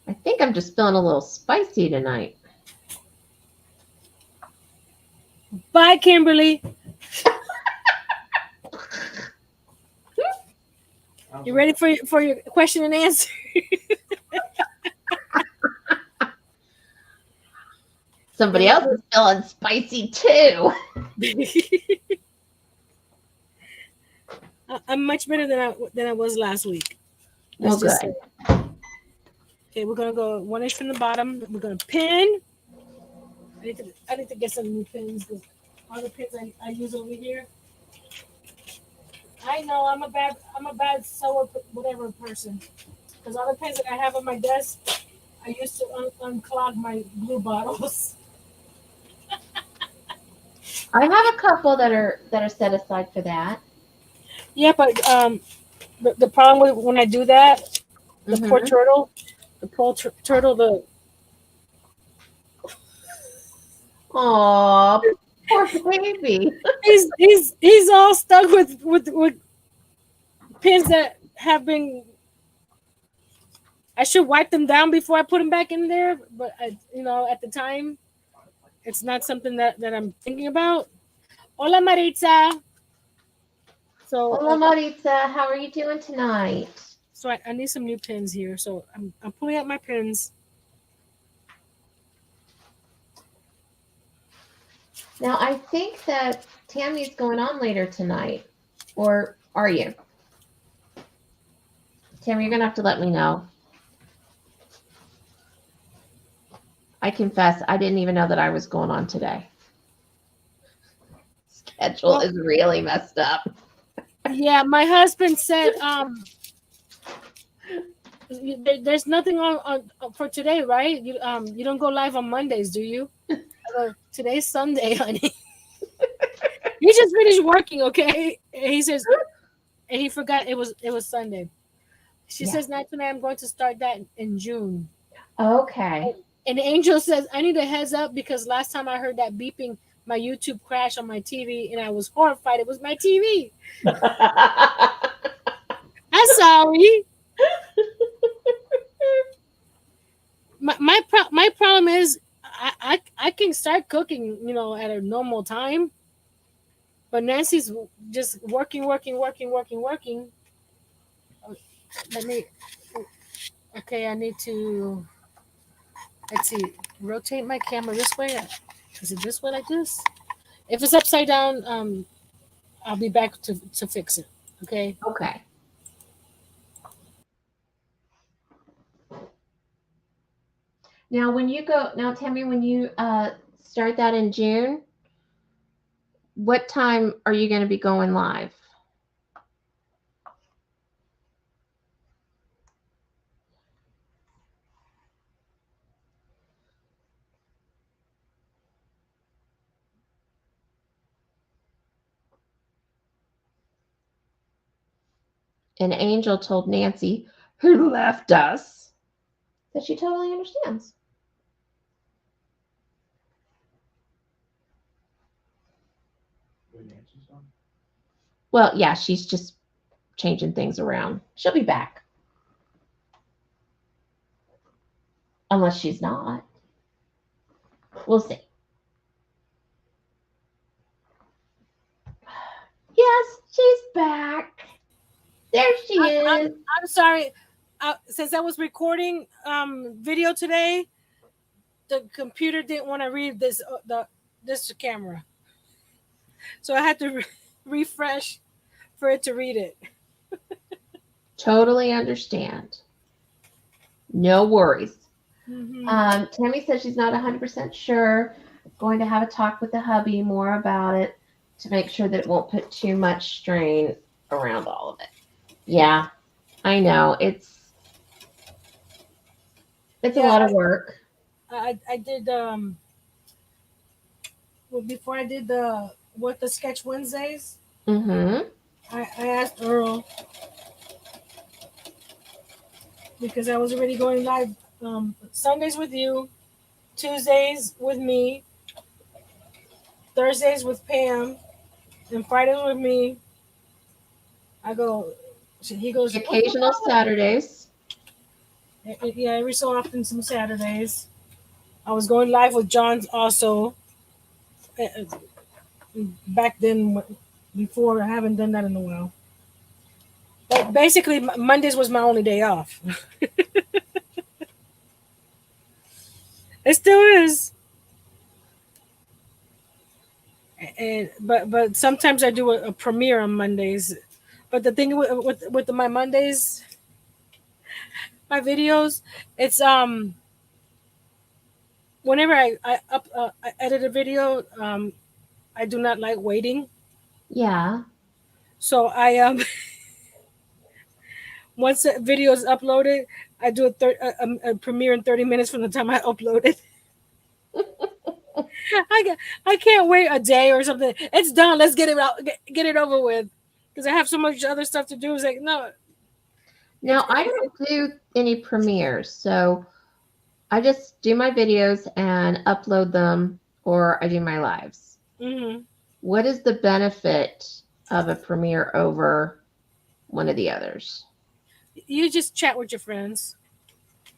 I think I'm just feeling a little spicy tonight. Bye, Kimberly. You ready for your question and answer? Somebody else is feeling spicy too. I'm much better than I was last week. Well, good. Okay, we're gonna go 1 inch from the bottom. We're gonna pin. I need to get some new pins. All the pins I use over here. I know I'm a bad sewer whatever person, because all the pins that I have on my desk, I used to unclog my glue bottles. I have a couple that are set aside for that. Yeah, but the problem with when I do that, the poor turtle, the Aw, poor baby. he's all stuck with pins that have been. I should wipe them down before I put them back in there, but at the time, it's not something that I'm thinking about. Hola, Maritza. So, Hola, Maritza. How are you doing tonight? So I need some new pins here. So I'm pulling out my pins. Now, I think that Tammy's going on later tonight. Or are you? Tammy, you're going to have to let me know. I confess, I didn't even know that I was going on today. Schedule is really messed up. Yeah, my husband said there's nothing on for today, right? You don't go live on Mondays, do you? Today's Sunday, honey. You just finished working, okay? And he says, and he forgot it was Sunday. She says, not tonight. I'm going to start that in June. Okay. And Angel says, I need a heads up because last time I heard that beeping, my YouTube crashed on my TV, and I was horrified. It was my TV. I'm sorry. My problem is I can start cooking, at a normal time, but Nancy's just working. Let me. Okay, I need to. Let's see. Rotate my camera this way. Is it this way like this? If it's upside down, I'll be back to fix it. Okay. Okay. Now, Tammy, when you start that in June, what time are you going to be going live? And Angel told Nancy, who left us, that she totally understands. Well, yeah, she's just changing things around. She'll be back. Unless she's not. We'll see. Yes, she's back. There she is. I'm sorry. Since I was recording video today, the computer didn't want to read this camera, so I had to refresh for it to read it. Totally understand. No worries. Mm-hmm. Tammy says she's not 100% sure. Going to have a talk with the hubby more about it to make sure that it won't put too much strain around all of it. Yeah, I know. It's a lot of work. I did before I did the sketch Wednesdays. Mm-hmm. I asked Earl because I was already going live Sundays with you, Tuesdays with me, Thursdays with Pam, and Fridays with me. He goes, Occasional Saturdays. Yeah, every so often some Saturdays. I was going live with John also. Back then, before, I haven't done that in a while. But basically, Mondays was my only day off. It still is. But sometimes I do a premiere on Mondays. But the thing with my Mondays, my videos, it's whenever I edit a video, I do not like waiting. Yeah. So I once the video is uploaded, I do a premiere in 30 minutes from the time I upload it. I can't wait a day or something. It's done. Let's get it out. Get it over with. Because I have so much other stuff to do. It's like no. Now I don't do any premieres, so I just do my videos and upload them, or I do my lives. Mm-hmm. What is the benefit of a premiere over one of the others? You just chat with your friends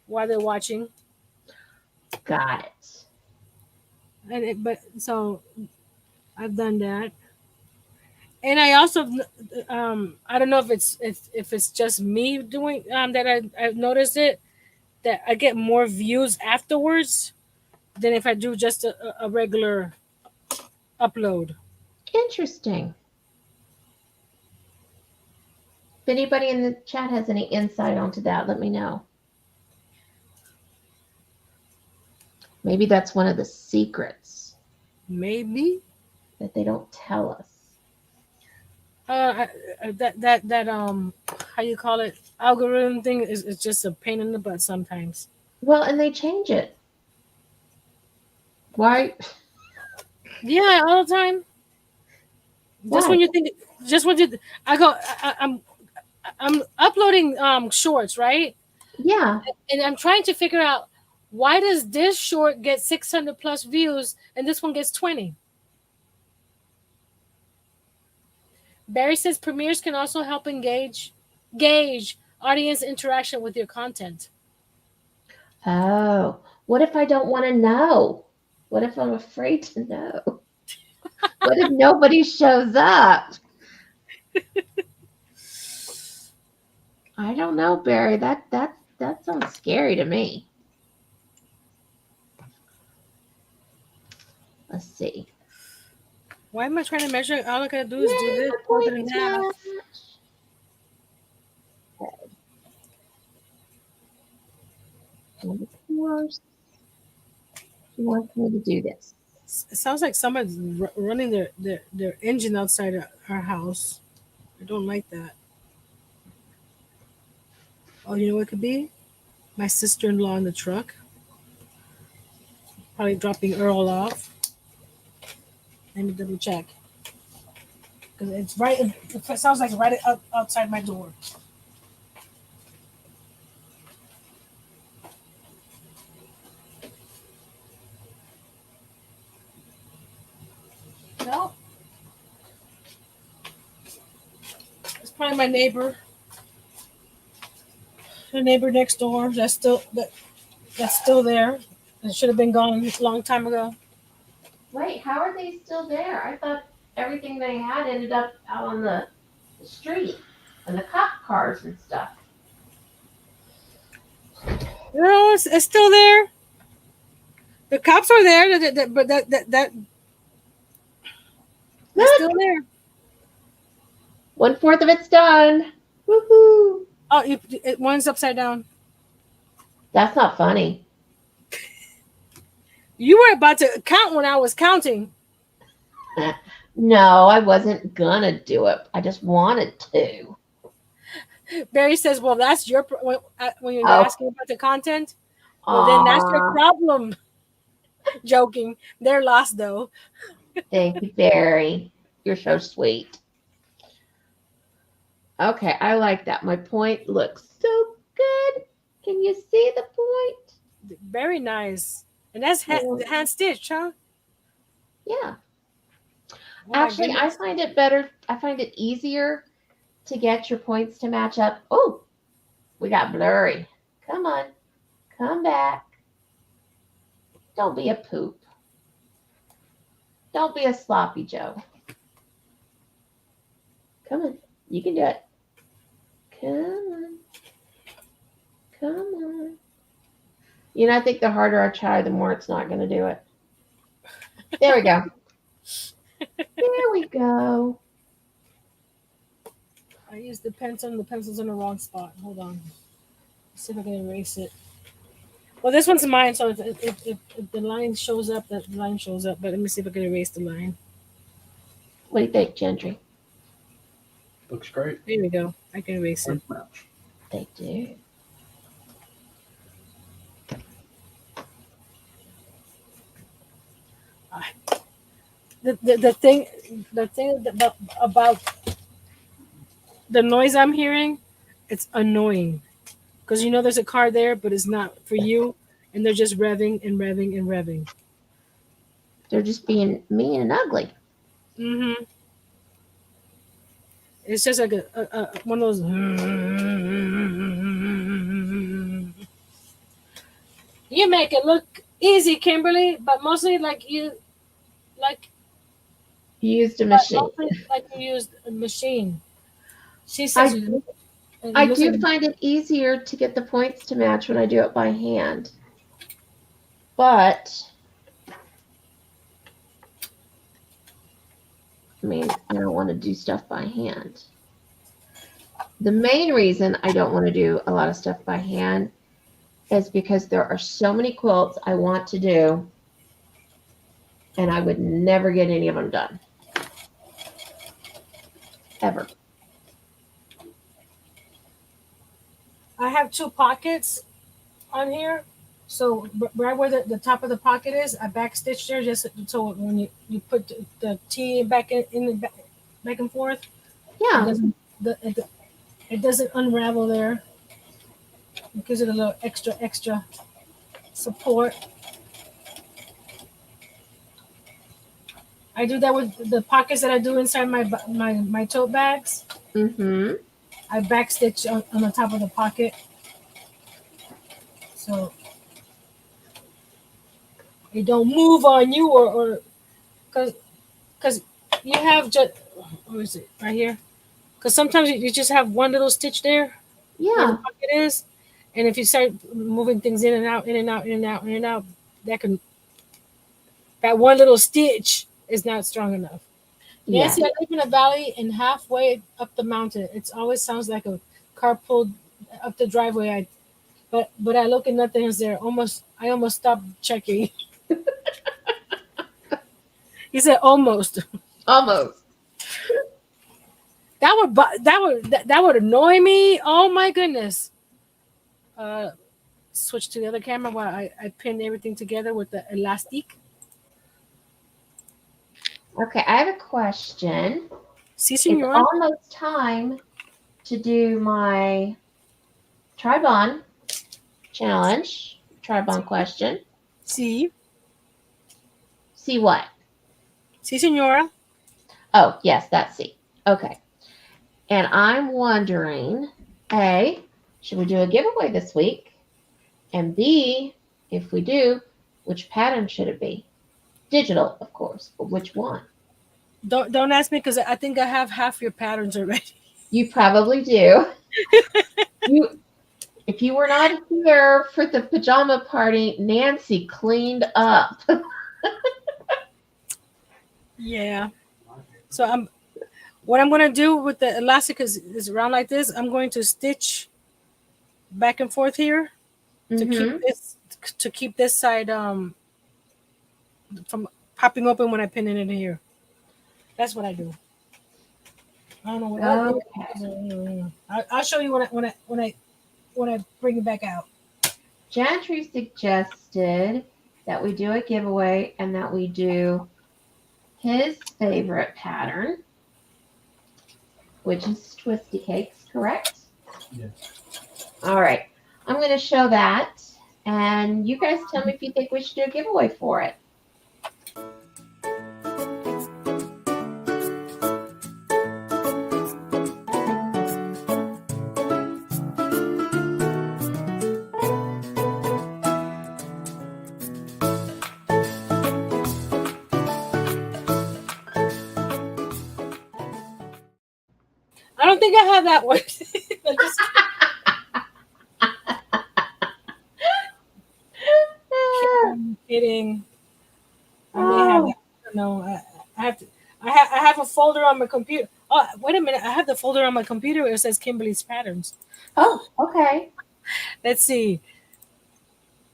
while they're watching. Got it. But so I've done that, and I also I don't know if it's just me doing that I've noticed it that I get more views afterwards than if I do just a regular upload. Interesting. If anybody in the chat has any insight onto that, let me know. Maybe that's one of the secrets Maybe. that they don't tell us. That how you call it, algorithm thing is just a pain in the butt sometimes. Well, and they change it. Why? Yeah, all the time. Just Why? when you think, just when you, I go, I'm uploading shorts, right? Yeah. And I'm trying to figure out why does this short get 600 plus views and this one gets 20. Barry says premieres can also help gauge audience interaction with your content. Oh, what if I don't want to know? What if I'm afraid to know? What if nobody shows up? I don't know, Barry. That sounds scary to me. Let's see. Why am I trying to measure? All I gotta do is do this, hold it in half. And of course, she wants me to do this. It sounds like someone's running their engine outside our house. I don't like that. Oh, you know what it could be? My sister-in-law in the truck. Probably dropping Earl off. Let me double check. Because it's right, it sounds like right outside my door. No. It's probably my neighbor. The neighbor next door. That's still there. It should have been gone a long time ago. Wait, how are they still there? I thought everything they had ended up out on the street and the cop cars and stuff. No, it's still there. The cops are there, but that's still there. 1/4 of it's done. Woohoo! Oh, one's upside down. That's not funny. You were about to count when I was counting. No, I wasn't gonna do it. I just wanted to. Barry says, "Well, that's your when you're Oh. asking about the content. Well, then that's your Aw, problem." Joking. They're lost though. thank you, Barry. You're so sweet. Okay, I like that. My point looks so good. Can you see the point? Very nice. And that's hand stitched, huh? Yeah. Oh my Actually, I goodness. find it better. I find it easier to get your points to match up. Oh, we got blurry. Come on. Come back. Don't be a poop. Don't be a sloppy Joe. Come on. You can do it. Come on. Come on. You know, I think the harder I try, the more it's not going to do it. There we go. There we go. I used the pencil and the pencil's in the wrong spot. Hold on. Let's see if I can erase it. Well, this one's mine, so if the line shows up, that line shows up. But let me see if I can erase the line. What do you think, Gentry? Looks great. There we go. I can erase it. Match. They do. The thing about the noise I'm hearing, it's annoying. Because you know there's a car there, but it's not for you. And they're just revving and revving and revving. They're just being mean and ugly. Mm-hmm. It's just like a one of those. You make it look easy, Kimberly, but mostly like you Used a machine. mostly like you used a machine. She I says do find it easier to get the points to match when I do it by hand. But, I mean, I don't want to do stuff by hand. The main reason I don't want to do a lot of stuff by hand is because there are so many quilts I want to do, and I would never get any of them done. Ever. I have 2 pockets on here. So right where the top of the pocket is, I backstitched there just so when you put the T back in the back and forth, Yeah. it doesn't unravel there. It gives it a little extra support. I do that with the pockets that I do inside my tote bags. Mm-hmm. I backstitch on the top of the pocket, so it don't move on you or because you have just, where is it, right here? Because sometimes you just have one little stitch there where the Yeah. pocket is, and if you start moving things in and out, in and out, in and out, in and out, that one little stitch is not strong enough. Yeah. Nancy, I live in a valley, and halfway up the mountain, it always sounds like a car pulled up the driveway. But I look and nothing is there. I almost stopped checking. He said almost. Almost. That would annoy me. Oh my goodness. Switch to the other camera while I pin everything together with the elastic. Okay, I have a question. Si, It's senor. almost time to do my Tribon challenge, Tribon question. Si. See what? Si, senora. Oh, yes, that's C. Okay. And I'm wondering, A, should we do a giveaway this week? And B, if we do, which pattern should it be? Digital, of course, but which one? Don't ask me because I think I have half your patterns already. You probably do. If you were not here for the pajama party, Nancy cleaned up. Yeah. So what I'm gonna do with the elastic is around like this. I'm going to stitch back and forth here to keep this side from popping open when I pin it in here. That's what I do. I don't know what. Okay. I'll show you when I bring it back out. Jantry suggested that we do a giveaway and that we do his favorite pattern, which is Twisty Cakes, correct? Yes. All right. I'm going to show that, and you guys tell me if you think we should do a giveaway for it. I don't think I have that one. I'm kidding. I may have that. No, I have to. I have a folder on my computer. Oh, wait a minute! I have the folder on my computer where it says Kimberly's patterns. Oh, okay. Let's see.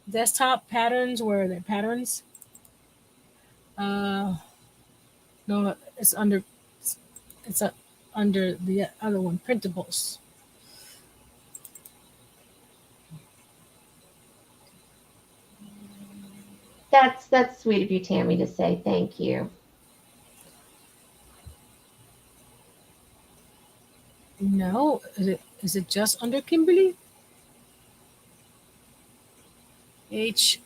Desktop patterns. Where are the patterns? No, it's under. It's under the other one. Printables. That's sweet of you, Tammy, to say thank you. No, is it just under Kimberly? HIJ.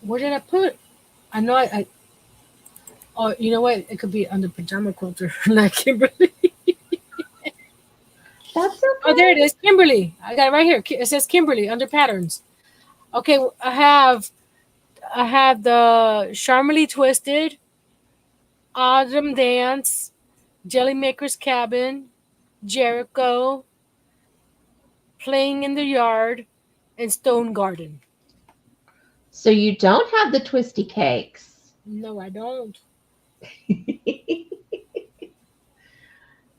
Where did I put? I know I. Oh, you know what? It could be under Pajama Quilter, not Kimberly. That's okay. Oh, there it is, Kimberly. I got it right here. It says Kimberly under patterns. Okay, I have the Charmely Twisted, Autumn Dance, Jellymaker's Cabin, Jericho, Playing in the Yard, and Stone Garden. So you don't have the Twisty Cakes. No, I don't.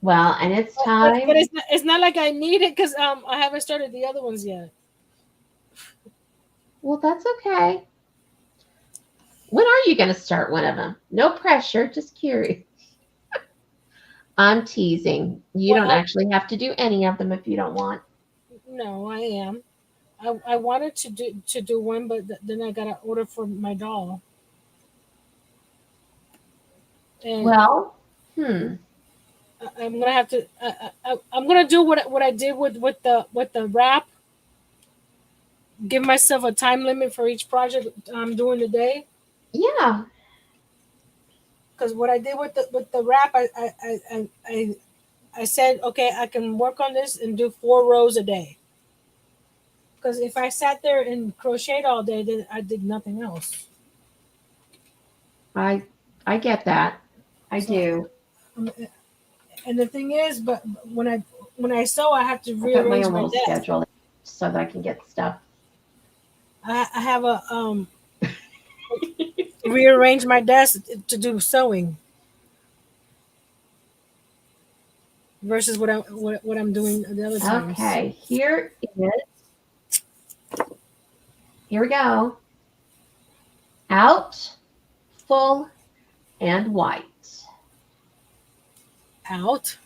Well, and it's But time. it's not like I need it because I haven't started the other ones yet. Well, that's okay. When are you going to start one of them? No pressure, just curious. I'm teasing. You Well, don't actually have to do any of them if you don't want. no, I am. I wanted to do one, but then I got to order for my doll. And Well, I'm gonna have to. I'm gonna do what I did with the wrap. Give myself a time limit for each project I'm doing today. yeah. Because what I did with the wrap, I said, okay, I can work on this and do 4 rows a day. Because if I sat there and crocheted all day, then I did nothing else. I get that. I So, do. and the thing is, but when I sew, I have to I got my rearrange own my little desk. schedule so that I can get stuff. I have a rearrange my desk to do sewing versus what I'm doing the other times. Okay, here we go. Out, full, and white. Out.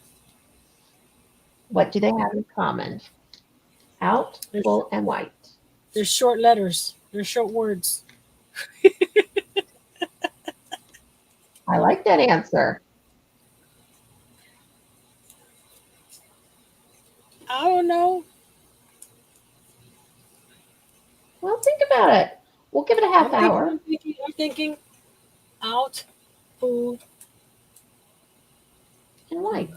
What do they have in common? Out, full, and white. They're short letters. They're short words. I like that answer. I don't know. Well, think about it. We'll give it a half hour. I'm thinking out, full, And white.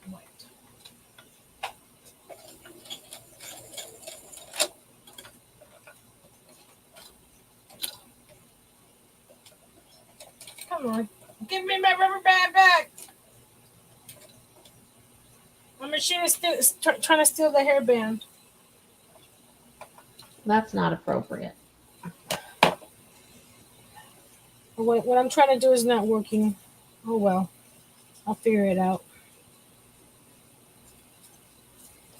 white. Come on. Give me my rubber band back. My machine is still trying to steal the hairband. That's not appropriate. What I'm trying to do is not working. Oh well. I'll figure it out.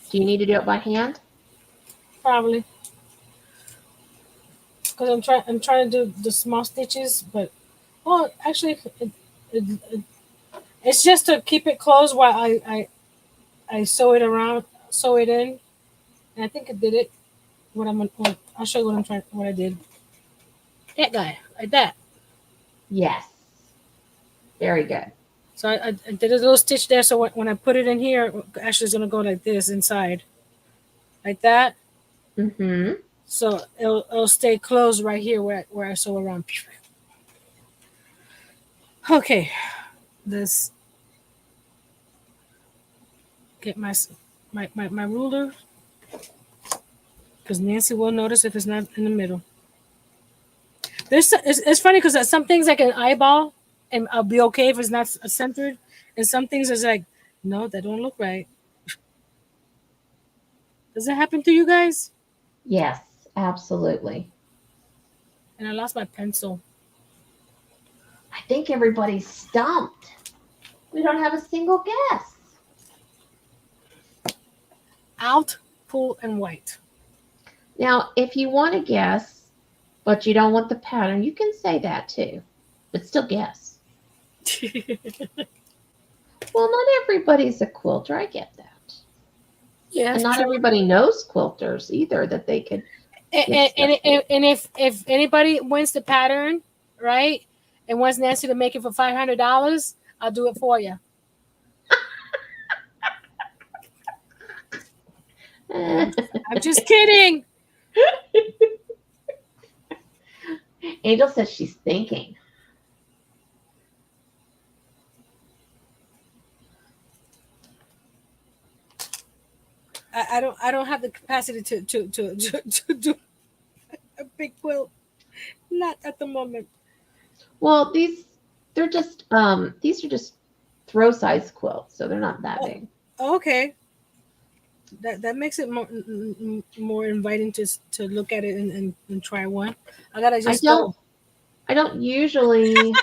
Do you need to do it by hand? Probably. Because I'm trying to do the small stitches, but actually it's just to keep it closed while I sew it in, and I think I did it. I'll show you what I did. That guy, like that. Yes. Very good. So I did a little stitch there. So when I put it in here, actually it's gonna go like this inside, like that. Mm-hmm. So it'll stay closed right here where I sew around. Okay, this get my ruler because Nancy will notice if it's not in the middle. It's funny because some things I can eyeball and I'll be okay if it's not centered, and some things is like, no, that don't look right. Does that happen to you guys? Yes, absolutely. And I lost my pencil. I think everybody's stumped. We don't have a single guess. Out, full, and white. Now, if you want to guess, but you don't want the pattern, you can say that too, but still guess. Well, not everybody's a quilter. I get that. Yeah, and not everybody knows quilters either that they could. And if anybody wins the pattern, right, and wants Nancy to make it for $500, I'll do it for you. I'm just kidding. Angel says she's thinking. I don't have the capacity to do a big quilt. Not at the moment. Well, these are just throw size quilts, so they're not that big. Okay. That makes it more inviting to look at it and try one. I don't usually.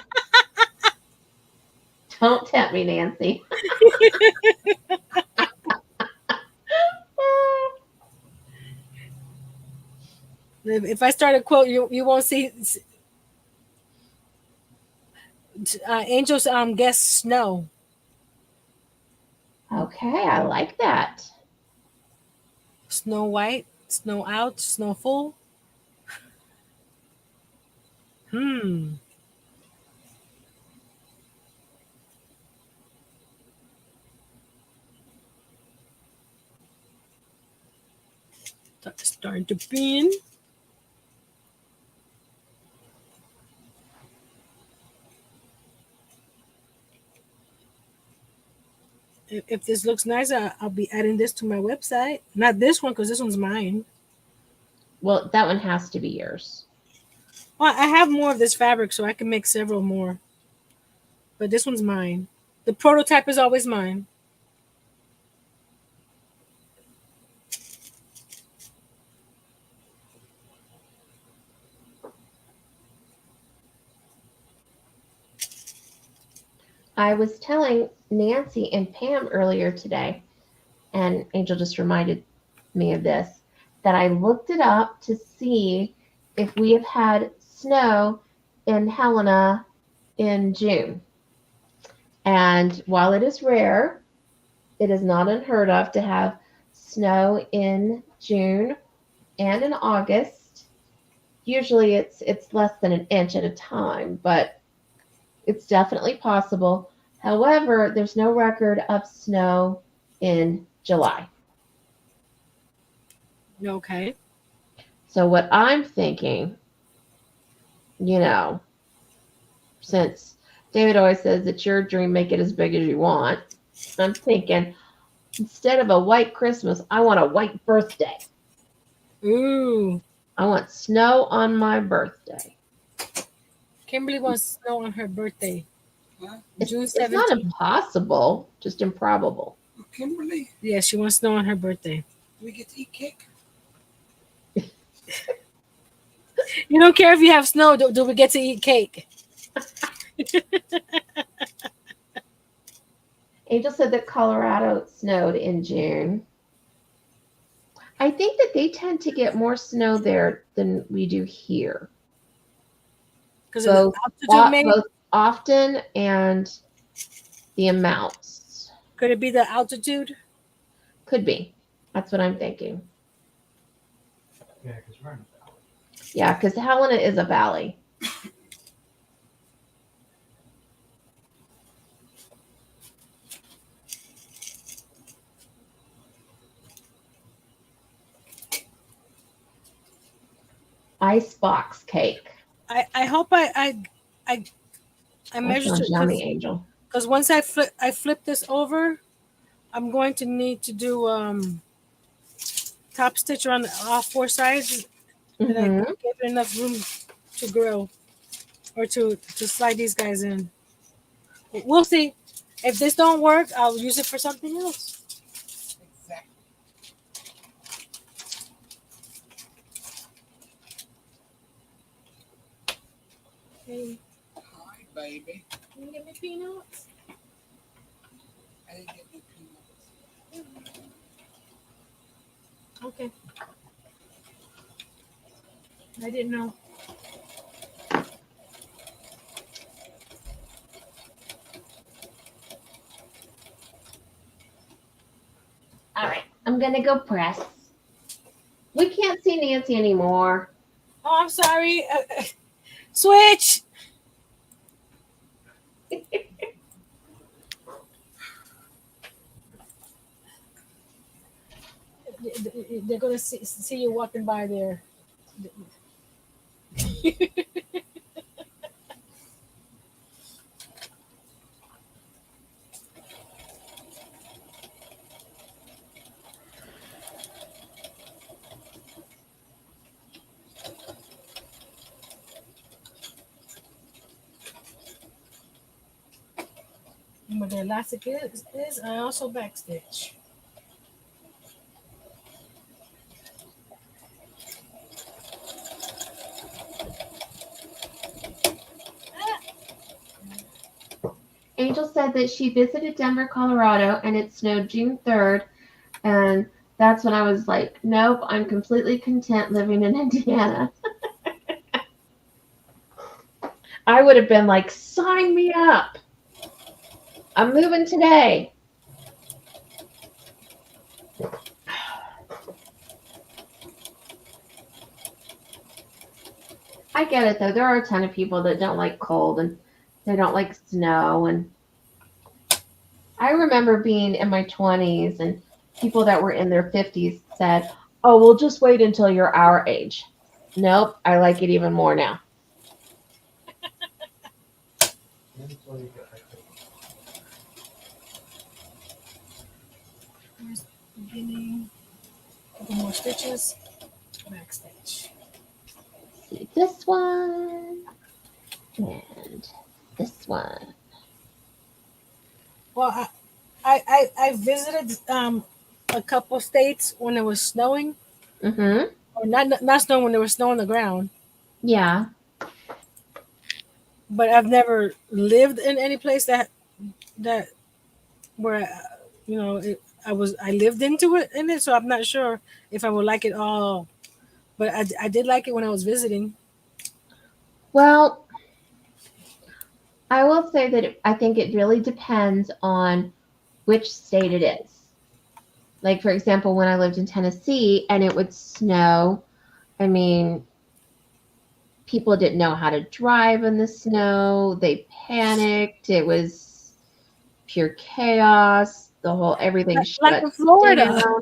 Don't tempt me, Nancy. If I start a quote, you won't see angels guess snow. Okay, I like that. Snow White, Snow Out, Snowful. Hmm. Starting to pin. If this looks nice, I'll be adding this to my website. Not this one because this one's mine. Well, that one has to be yours. Well, I have more of this fabric, so I can make several more. But this one's mine. The prototype is always mine. I was telling Nancy and Pam earlier today, and Angel just reminded me of this, that I looked it up to see if we have had snow in Helena in June. And while it is rare, it is not unheard of to have snow in June and in August. Usually it's less than an inch at a time, but it's definitely possible. However, there's no record of snow in July. Okay. So what I'm thinking, since David always says it's your dream, make it as big as you want. I'm thinking instead of a white Christmas, I want a white birthday. Ooh. I want snow on my birthday. Kimberly wants snow on her birthday. Huh? June It's not 17th. impossible, just improbable. Oh, Kimberly, Yeah, she wants snow on her birthday. do we get to eat cake? You don't care if you have snow. Do we get to eat cake? Angel said that Colorado snowed in June. I think that they tend to get more snow there than we do here. Because of the Both, altitude, maybe? both often and the amounts. Could it be the altitude? Could be. That's what I'm thinking. Yeah, because we're in a valley. Yeah, because Helena is a valley. Icebox cake. I hope I That measured sounds it yummy, Angel. because once I flip this over, I'm going to need to do top stitch around all four sides that I Mhm. give it enough room to grow or to slide these guys in. We'll see. If this don't work, I'll use it for something else. Exactly. Hey, Hi, baby. can you get me peanuts? I didn't get no peanuts. Okay. I didn't know. All right, I'm gonna go press. We can't see Nancy anymore. Oh, I'm sorry. Switch. They're gonna see you walking by there. And what the elastic is I also backstitch. Angel said that she visited Denver, Colorado, and it snowed June 3rd. And that's when I was like, nope, I'm completely content living in Indiana. I would have been like, sign me up. I'm moving today. I get it, though. There are a ton of people that don't like cold and they don't like snow. And I remember being in my 20s and people that were in their 50s said, oh, we'll just wait until you're our age. Nope, I like it even more now. Here's the beginning. A couple more stitches. Back stitch. See this one and this one. Well, I visited a couple states when it was snowing, Mm-hmm. or not snowing when there was snow on the ground. Yeah. But I've never lived in any place that where I lived into it in it, so I'm not sure if I would like it all. But I did like it when I was visiting. Well, I will say that I think it really depends on which state it is. Like, for example, when I lived in Tennessee and it would snow, I mean, people didn't know how to drive in the snow. They panicked. It was pure chaos. Everything Like shut in Florida. down.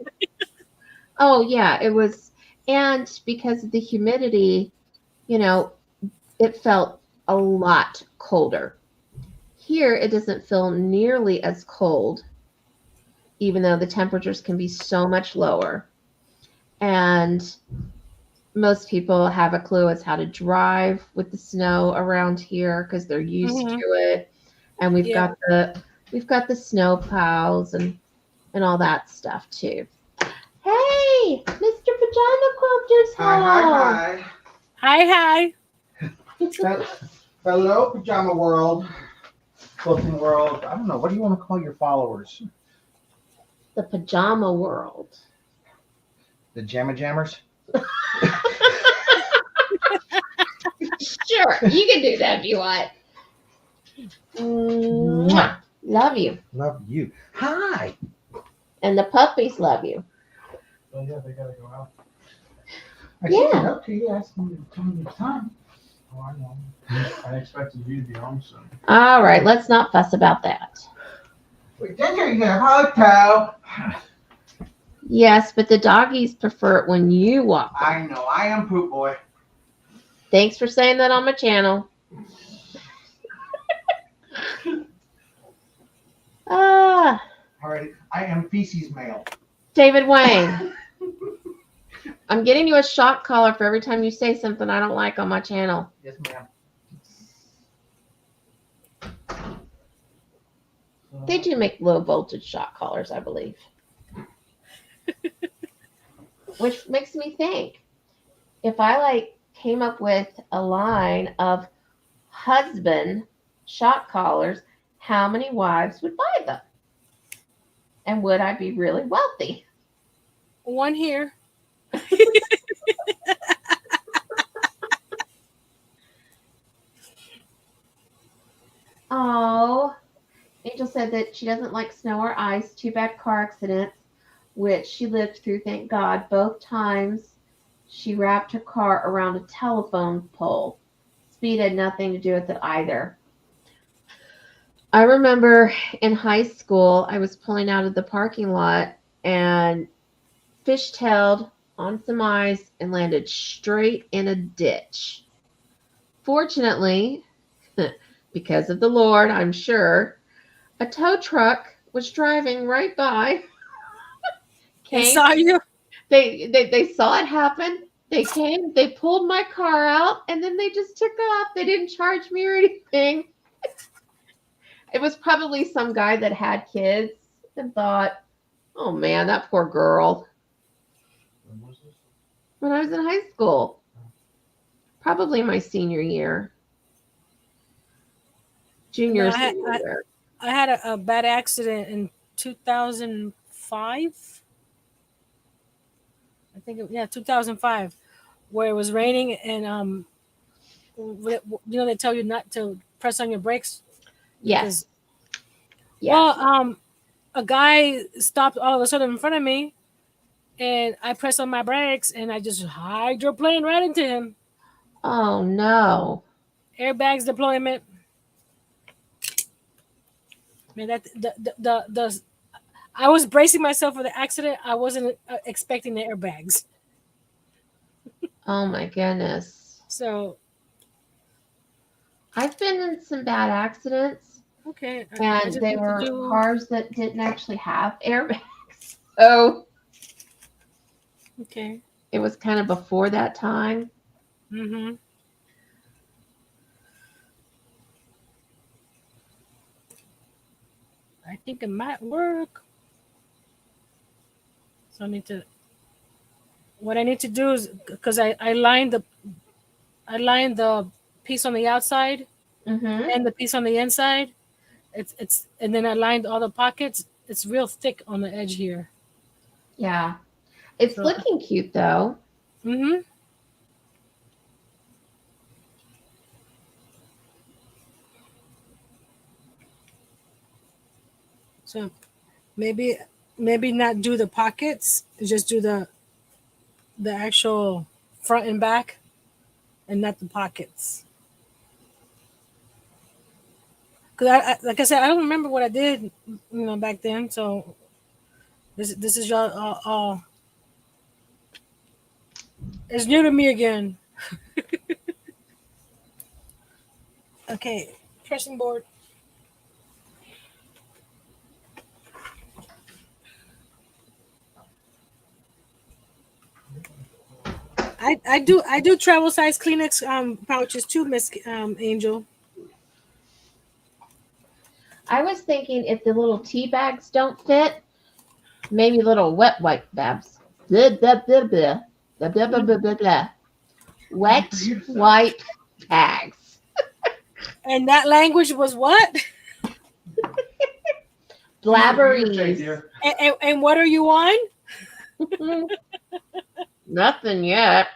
Oh, yeah, it was. And because of the humidity, it felt a lot colder. Here, it doesn't feel nearly as cold, even though the temperatures can be so much lower. And most people have a clue as how to drive with the snow around here because they're used to it. And we've got the snow plows and all that stuff too. Hey, Mr. Pajama Quilter's home. Hi. Hello, Pajama World, Quilting World. I don't know. What do you want to call your followers? The Pajama World. The Jamma Jammers? Sure, you can do that if you want. Mwah. Love you. Love you. Hi. And the puppies love you. Oh, yeah, they gotta go out. I Yeah. came up to you, asking you to tell me the time. Oh, I know. I expected you to be home soon. All right, let's not fuss about that. We're getting a hotel. Yes, but the doggies prefer it when you walk. I know. I am Poop Boy. Thanks for saying that on my channel. All right. I am Feces Male. David Wayne. I'm getting you a shock collar for every time you say something I don't like on my channel. Yes, ma'am. They do make low voltage shock collars, I believe. Which makes me think, if I came up with a line of husband shock collars, how many wives would buy them? And would I be really wealthy? One here. Oh, Angel said that she doesn't like snow or ice. Too bad car accidents, which she lived through, thank God. Both times she wrapped her car around a telephone pole. Speed had nothing to do with it either. I remember in high school, I was pulling out of the parking lot and fishtailed on some ice and landed straight in a ditch. Fortunately, because of the Lord, I'm sure, a tow truck was driving right by. They saw you? They saw it happen. They came, they pulled my car out, and then they just took off. They didn't charge me or anything. It was probably some guy that had kids and thought, oh man, that poor girl. When was this? When I was in high school. Probably my senior year. Junior, No, senior year. I had a bad accident in 2005. I think, 2005, where it was raining and they tell you not to press on your brakes because Yes. well, Yes. a guy stopped all of a sudden in front of me, and I pressed on my brakes, and I just hydroplaned right into him. Oh no. Airbags deployment. Man, that the I was bracing myself for the accident. I wasn't expecting the airbags. Oh my goodness. So I've been in some bad accidents, okay, I and just they need to were do. cars that didn't actually have airbags. So Okay. it was kind of before that time. Mm-hmm. I think it might work. So I need to. What I need to do is because I lined the piece on the outside Mm-hmm. and the piece on the inside. It's and then I lined all the pockets. It's real thick on the edge here. Yeah. It's So. looking cute though. Mm-hmm. So maybe not do the pockets. Just do the actual front and back, and not the pockets. Because like I said, I don't remember what I did, back then. So this is y'all all it's new to me again. Okay, pressing board. I do travel size Kleenex pouches too, Miss Angel. I was thinking if the little tea bags don't fit, maybe little wet wipe babs. Blah, blah, blah, blah. Blah, blah, blah, blah, blah, blah. Wet wipe bags. And that language was what? Blabberies. And what are you on? Nothing yet.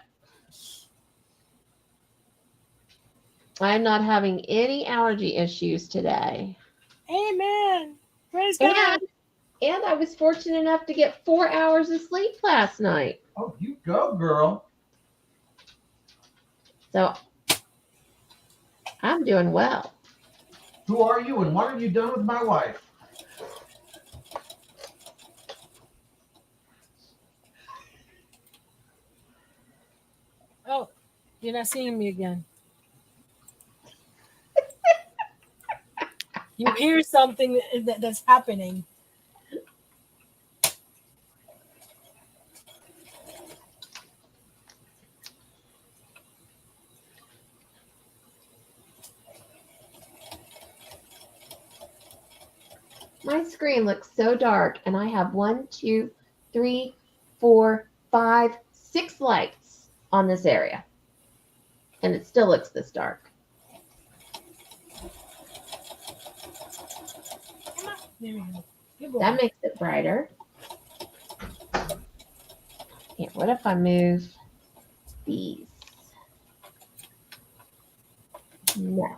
I'm not having any allergy issues today. Amen. Praise God. And I was fortunate enough to get 4 hours of sleep last night. Oh, you go, girl. So I'm doing well. Who are you and what have you done with my wife? Oh, you're not seeing me again. You hear something that's happening. My screen looks so dark, and I have 1, 2, 3, 4, 5, 6 lights on this area. And it still looks this dark. There we go. Good boy. That makes it brighter. Here, what if I move these? No.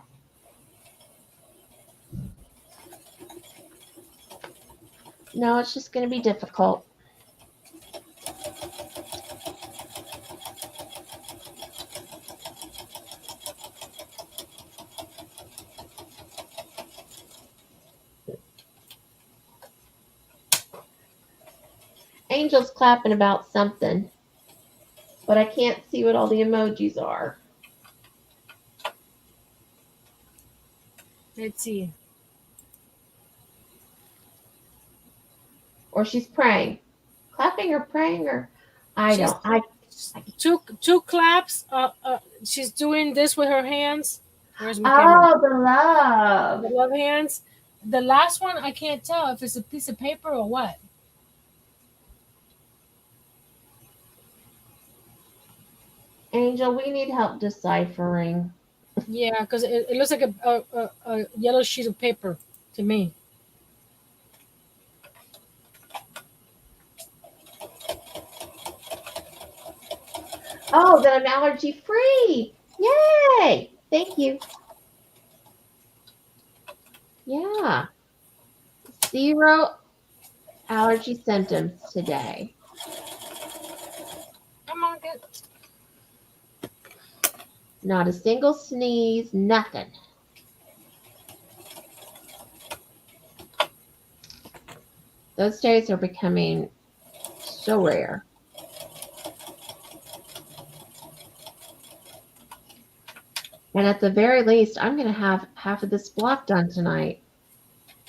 No, it's just going to be difficult. Angel's clapping about something, but I can't see what all the emojis are. Let's see. Or she's praying. Clapping or praying or She's- two claps. She's doing this with her hands. Where's my camera? Oh, the love. The love hands. The last one, I can't tell if it's a piece of paper or what. Angel, we need help deciphering. Yeah, because it looks like a yellow sheet of paper to me. Oh, then I'm allergy free. Yay! Thank you. Yeah. 0 allergy symptoms today. Come on, get. Not a single sneeze, nothing. Those days are becoming so rare. And at the very least, I'm going to have half of this block done tonight.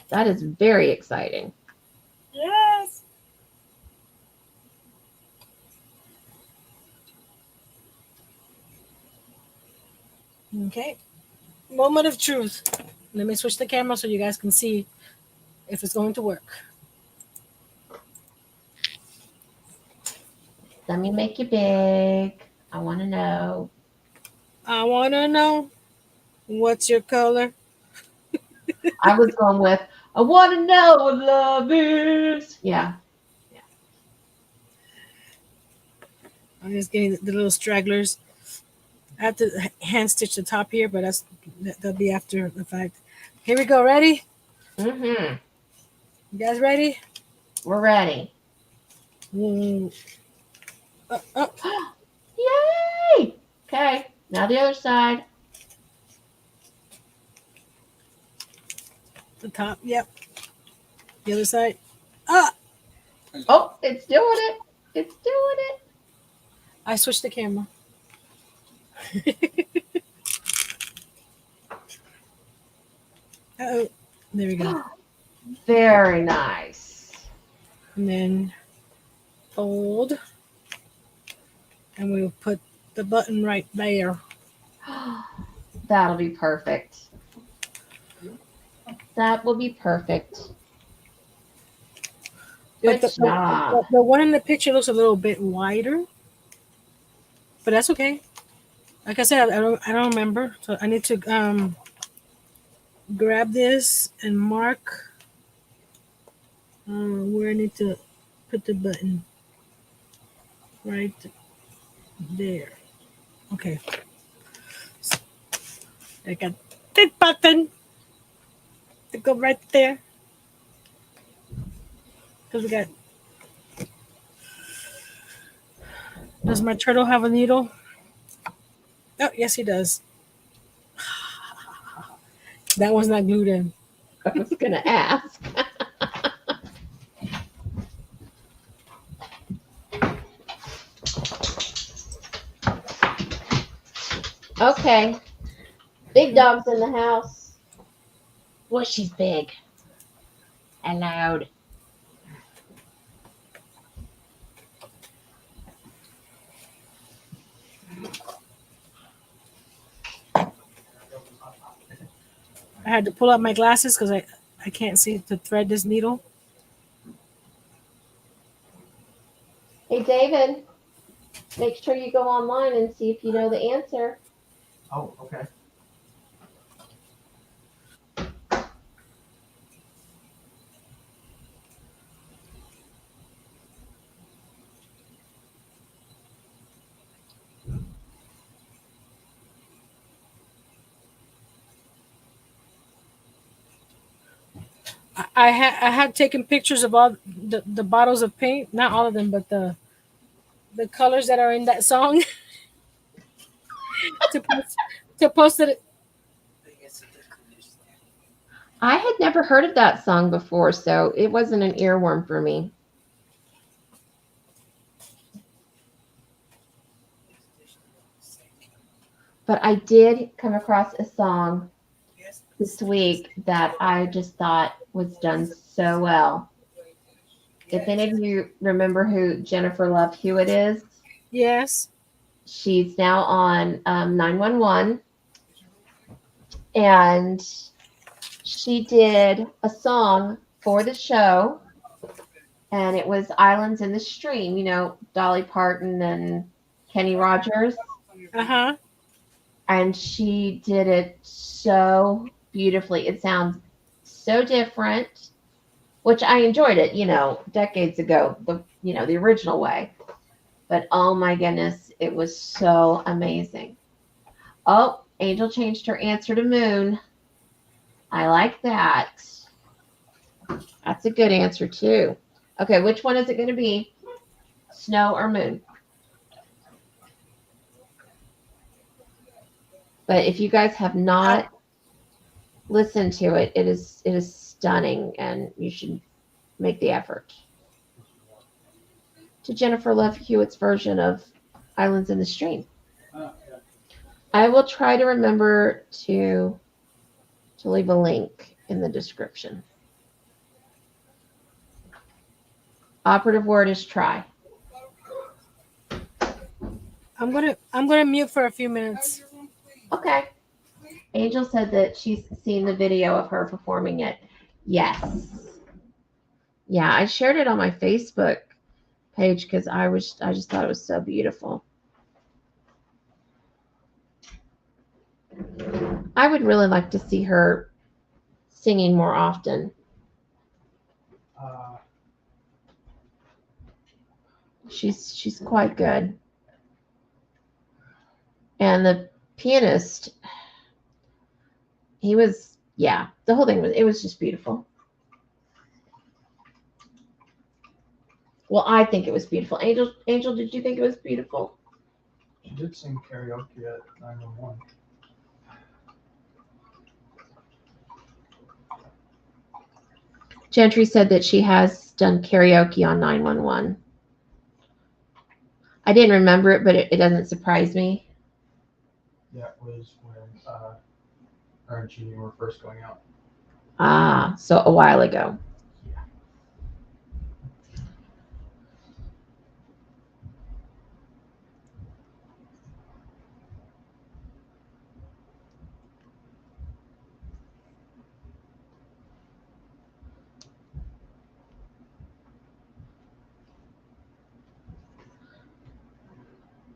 That is very exciting. Yes. Okay. Moment of truth. Let me switch the camera so you guys can see if it's going to work. Let me make you big. I want to know. I want to know what's your color. I was going with, I want to know what love is. Yeah. I'm just getting the little stragglers. I have to hand stitch the top here, but that'll be after the fact. Here we go. Ready? Mm-hmm. You guys ready? We're ready. Yay! Okay. Now the other side. The top. Yep. The other side. Ah! Oh, it's doing it. It's doing it. I switched the camera. Oh, there we go. Very nice. And then fold. And we'll put the button right there. That'll be perfect. That will be perfect. Good But job. the one in the picture looks a little bit wider. But that's okay. Like I said, I don't remember. So I need to grab this and mark where I need to put the button. Right there. Okay. So I got this button to go right there. Because we got. Does my turtle have a needle? Oh, yes, he does. That one's not glued in. I was going to ask. Okay. Big dog's in the house. Well, she's big and loud. I had to pull out my glasses because I can't see to thread this needle. Hey, David, make sure you go online and see if you know the answer. Oh, okay. I had taken pictures of all the bottles of paint, not all of them, but the colors that are in that song to post it. I had never heard of that song before, so it wasn't an earworm for me. But I did come across a song this week that I just thought was done so well. If any of you remember who Jennifer Love Hewitt is, Yes. she's now on 911. And she did a song for the show. And it was Islands in the Stream, you know, Dolly Parton and Kenny Rogers. Uh-huh. And she did it so beautifully. It sounds so different, which I enjoyed it, you know, decades ago, the original way. But oh my goodness, It was so amazing. Oh, Angel changed her answer to moon. I like that. That's a good answer too. Okay, which one is it going to be? Snow or moon? But if you guys have not listened to it, it is stunning, and you should make the effort. To Jennifer Love Hewitt's version of Islands in the Stream. Oh, yeah. I will try to remember to leave a link in the description. Operative word is try. I'm gonna mute for a few minutes. Okay. Angel said that she's seen the video of her performing it. Yes. Yeah, I shared it on my Facebook page because I just thought it was so beautiful. I would really like to see her singing more often. She's quite good. And the pianist, he was, yeah, the whole thing was just beautiful. Well, I think it was beautiful. Angel, did you think it was beautiful? She did sing karaoke at 911. Gentry said that she has done karaoke on 911. I didn't remember it, but it doesn't surprise me. That was when her and Jeannie were first going out. Ah, so a while ago. Yeah.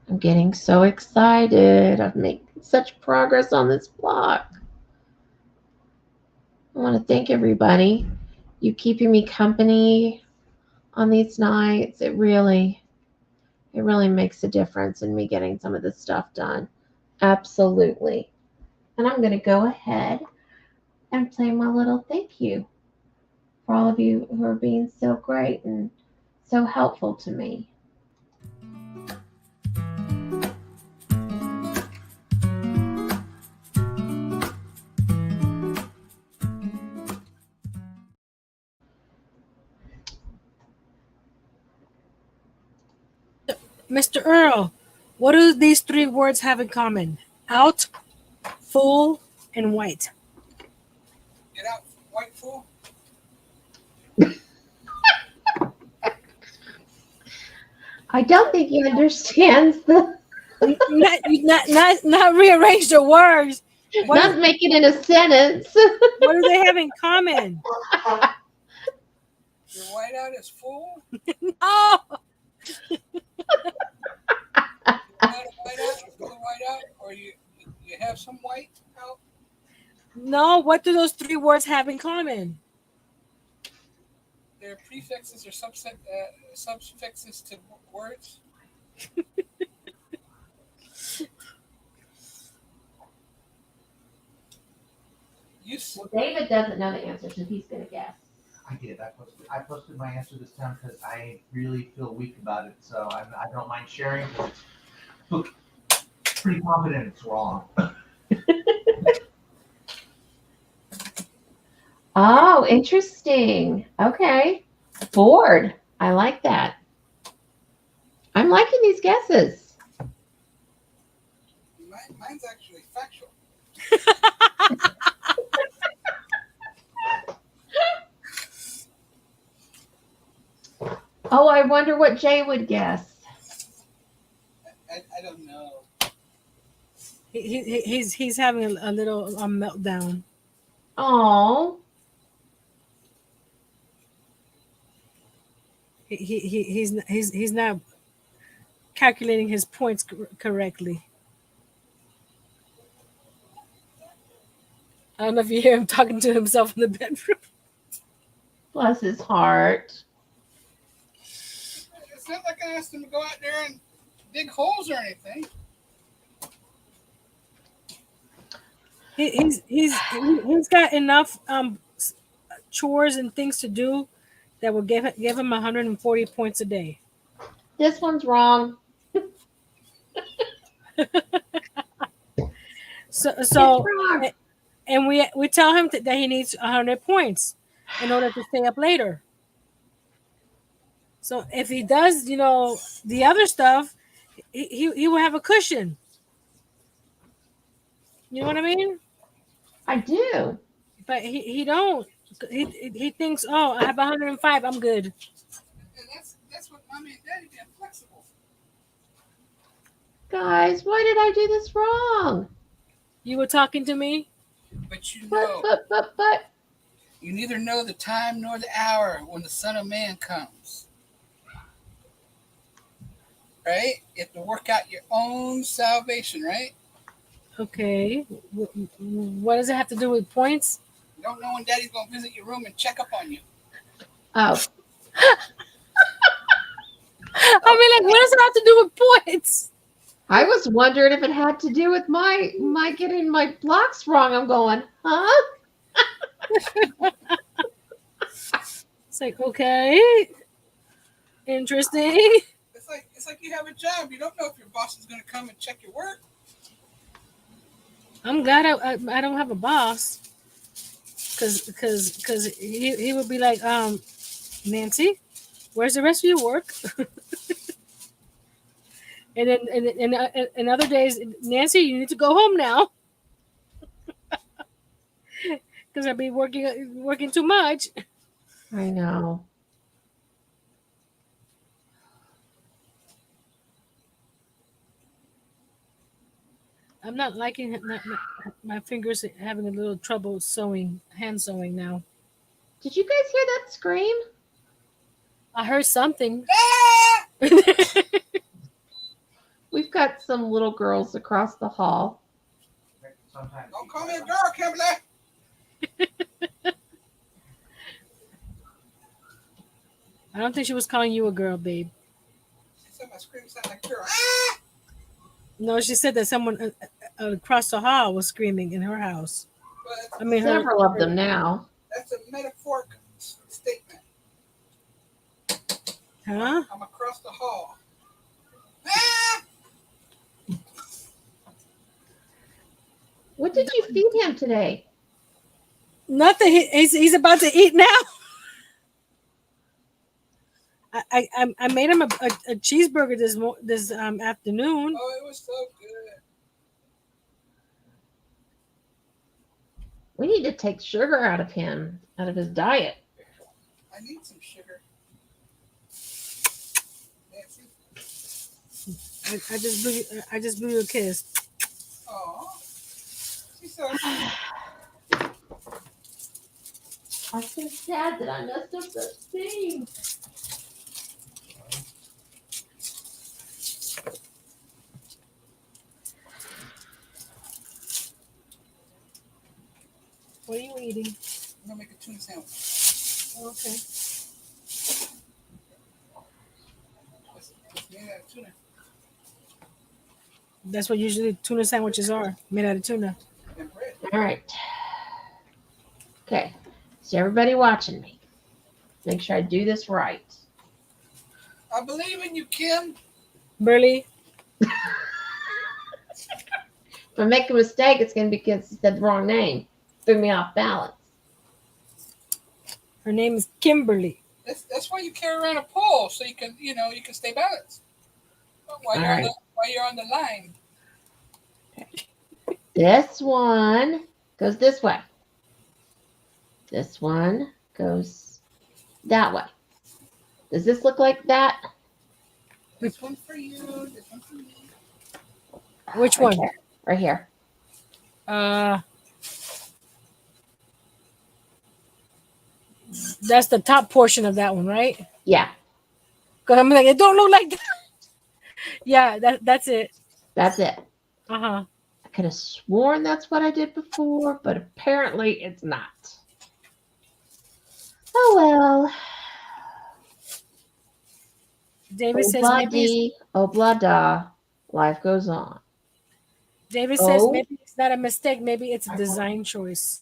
I'm getting so excited. I've made such progress on this block. I want to thank everybody. You keeping me company on these nights. It really makes a difference in me getting some of this stuff done. Absolutely. And I'm going to go ahead and play my little thank you for all of you who are being so great and so helpful to me. Mr. Earl, what do these three words have in common? Out, full, and white. Get out, white fool. I don't think he understands the not rearrange the words. not make it in a sentence. What do they have in common? Your white out is full. Oh, White out, you go white out, or you have some white out. no. What do those three words have in common? They're prefixes or suffixes to words. Well, David doesn't know the answer, so he's going to guess. I did. I posted my answer this time because I really feel weak about it. So I don't mind sharing. Look, pretty confident it's wrong. Oh, interesting. Okay. Bored. I like that. I'm liking these guesses. Mine's actually factual. Oh, I wonder what Jay would guess. I don't know. He's having a little meltdown. Oh. He's not calculating his points correctly. I don't know if you hear him talking to himself in the bedroom. Bless his heart. It's not like I asked him to go out there and dig holes or anything. He's got enough chores and things to do that will give him 140 points a day. This one's wrong. So It's wrong. and we tell him that he needs 100 points in order to stay up later. So if he does, the other stuff, he will have a cushion. You know what I mean? I do. But he don't. He thinks, oh, I have 105, I'm good. And that's what mommy and daddy being flexible. Guys, why did I do this wrong? You were talking to me? But you know, But. you neither know the time nor the hour when the Son of Man comes. Right? You have to work out your own salvation, right? Okay. What does it have to do with points? You don't know when daddy's going to visit your room and check up on you. Oh, I mean, like, what does it have to do with points? I was wondering if it had to do with my getting my blocks wrong. I'm going, huh? It's like, okay. Interesting. It's like you have a job. You don't know if your boss is going to come and check your work. I'm glad I don't have a boss. Cause he would be like, Nancy, where's the rest of your work? And then and other days, Nancy, you need to go home now. Because I've been working too much. I know. I'm not liking my fingers having a little trouble hand sewing now. Did you guys hear that scream? I heard something. Ah! We've got some little girls across the hall. Sometimes. Don't call me a girl, Kimberly. I don't think she was calling you a girl, babe. She said my scream sound like a girl. Ah! No, she said that someone across the hall was screaming in her house. But I mean, Several of them now. that's a metaphoric statement. Huh? I'm across the hall. Ah! What did you feed him today? Nothing. He's about to eat now. I made him a cheeseburger this afternoon. Oh, it was so good. We need to take sugar out of his diet. I need some sugar. Nancy. I just blew you a kiss. Oh. She's so sweet. I'm so sad that I messed up the thing. What are you eating? I'm gonna make a tuna sandwich. Okay. It's made out of tuna. That's what usually tuna sandwiches are, made out of tuna. And bread. All right. Okay. So everybody watching me. Make sure I do this right. I believe in you, Kim. Burley. If I make a mistake, it's going to be because you said the wrong name. Threw me off balance. Her name is Kimberly. That's why you carry around a pole so you can stay balanced while you're on the line. This one goes this way. This one goes that way. Does this look like that? This one for you. This one for me. Which Right one? here. Right here. That's the top portion of that one, right? Yeah, Because I'm like, it don't look like that. Yeah, that's it. that's it. Uh-huh. I could have sworn that's what I did before, but apparently it's not. Oh well. David says maybe it's, Obla da. Life goes on. David says Oh. maybe it's not a mistake. Maybe it's a design choice.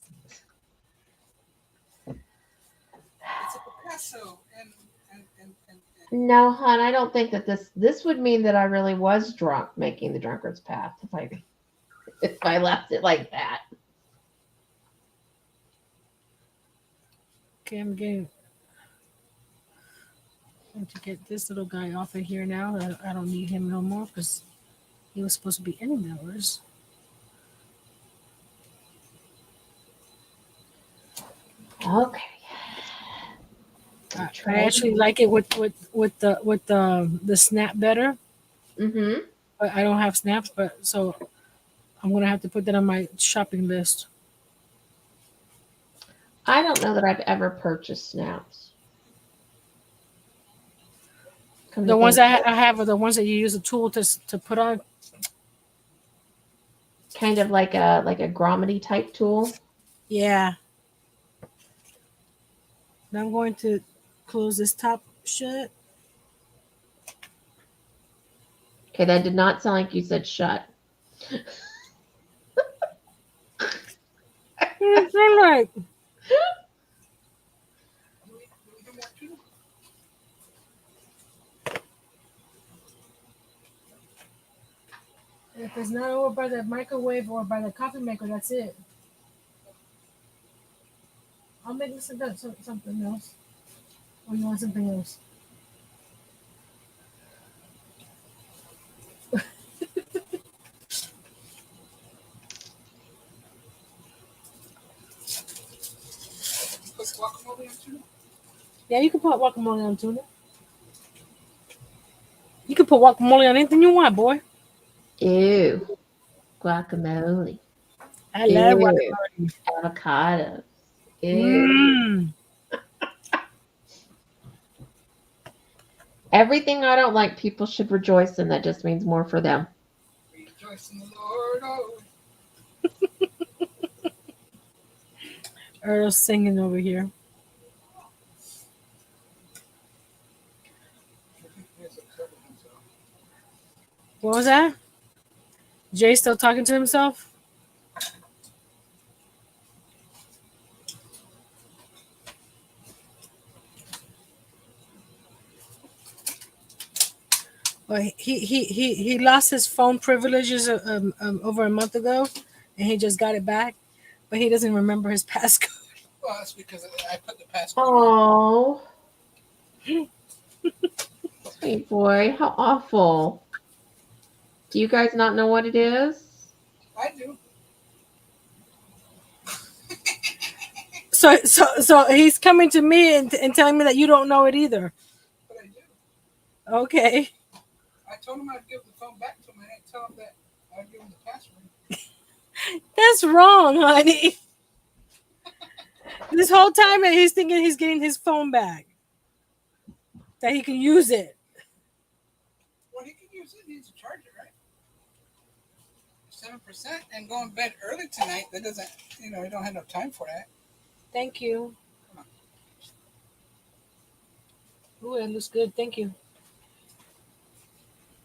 It's a Picasso and No, hon, I don't think that this would mean that I really was drunk making the drunkard's path if I left it like that. Okay, I'm going to get this little guy off of here now. I don't need him no more because he was supposed to be indoors. Okay. I actually like it with the snap better. Mm-hmm. But I don't have snaps, but so I'm gonna have to put that on my shopping list. I don't know that I've ever purchased snaps. The ones I have are the ones that you use a tool to put on. Kind of like a grommet type tool. Yeah. Now I'm going to close this top shut. Okay, that did not sound like you said shut. It's all right. If it's not over by the microwave or by the coffee maker, that's it. I'll make this something else. Or you want something else? put guacamole on tuna. Yeah, you can put guacamole on tuna. You can put guacamole on anything you want, boy. Ew. Guacamole. I love Ew. guacamole. Avocado. Ew. Mmm. Everything I don't like, people should rejoice in. That just means more for them. Rejoice in the Lord always. Earl's singing over here. What was that? Jay still talking to himself? Well, he lost his phone privileges over a month ago, and he just got it back, but he doesn't remember his passcode. Well, that's because I put the passcode. Oh. Sweet boy. How awful. Do you guys not know what it is? I do. So he's coming to me and telling me that you don't know it either. But I do. Okay. I told him I'd give the phone back to him. I didn't tell him that I'd give him the password. That's wrong, honey. This whole time he's thinking he's getting his phone back. That he can use it. Well, he can use it. He needs to charge it, right? 7% and going to bed early tonight. That doesn't, you don't have no time for that. Thank you. Ooh, it looks good. Thank you.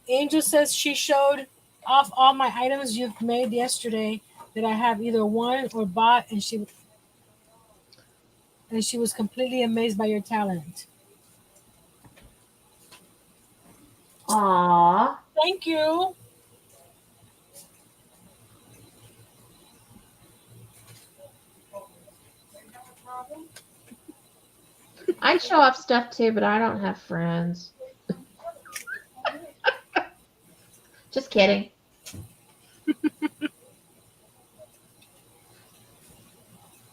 Angel says she showed off all my items you've made yesterday that I have either won or bought, and she was completely amazed by your talent. Aww. Thank you. I show off stuff too, but I don't have friends. Just kidding.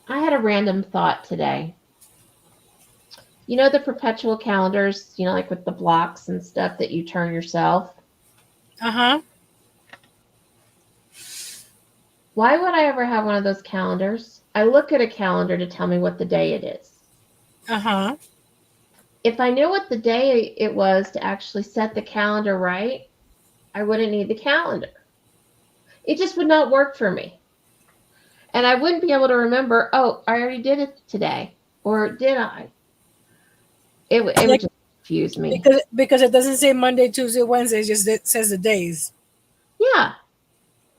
I had a random thought today. You know the perpetual calendars, like with the blocks and stuff that you turn yourself? Uh-huh. Why would I ever have one of those calendars? I look at a calendar to tell me what the day it is. Uh-huh. If I knew what the day it was to actually set the calendar right, I wouldn't need the calendar. It just would not work for me. And I wouldn't be able to remember, oh, I already did it today. Or did I? It would just, confuse me. Because it doesn't say Monday, Tuesday, Wednesday. It just says the days. Yeah.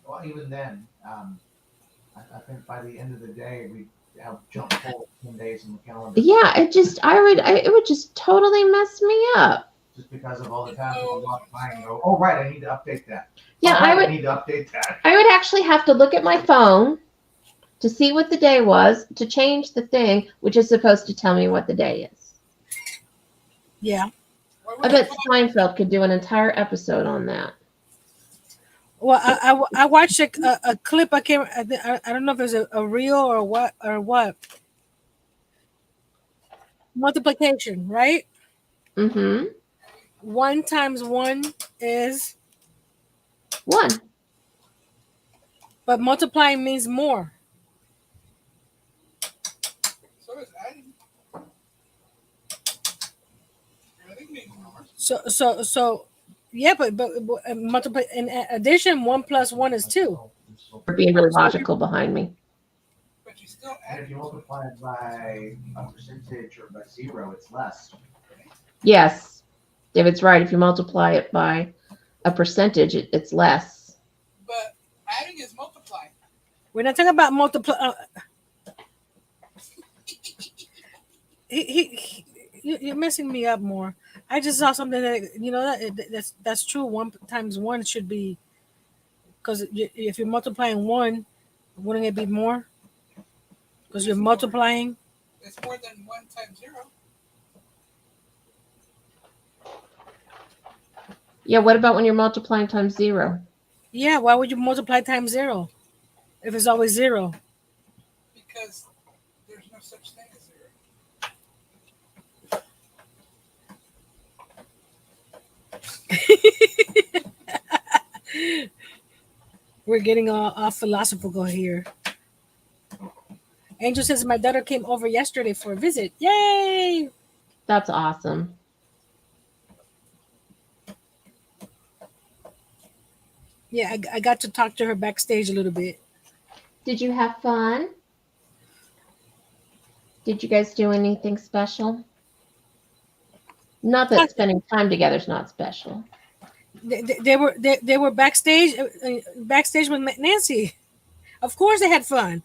Well, even then, I think by the end of the day, we have jumped forward 10 days in the calendar. Yeah, it would just totally mess me up. Just because of all the times that we walk by and go, oh, right, I need to update that. Yeah, oh, right, I would need to update that. I would actually have to look at my phone to see what the day was, to change the thing, which is supposed to tell me what the day is. Yeah. I bet Seinfeld could do an entire episode on that. Well, I watched a clip. I don't know if it's a reel or what. Multiplication, right? Mm-hmm. 1 times 1 is 1. But multiplying means more. So does adding. Adding means more. So yeah, but multiply in addition, 1 plus 1 is 2. For being really logical behind me. But you still And add. if you multiply it by a percentage or by 0, it's less. Yes. David's right. If you multiply it by a percentage, it's less. But adding is multiplying. We're not talking about multiply. You're messing me up more. I just saw something that that's true. 1 times 1 should be, because if you're multiplying 1, wouldn't it be more? Because you're multiplying. It's more than 1 times 0. Yeah, what about when you're multiplying times 0? Yeah, why would you multiply times 0 if it's always 0? Because there's no such thing as 0. We're getting all philosophical here. Angel says my daughter came over yesterday for a visit. Yay! That's awesome. Yeah, I got to talk to her backstage a little bit. Did you have fun? Did you guys do anything special? Not that spending time together is not special. They were backstage with Nancy. Of course, they had fun.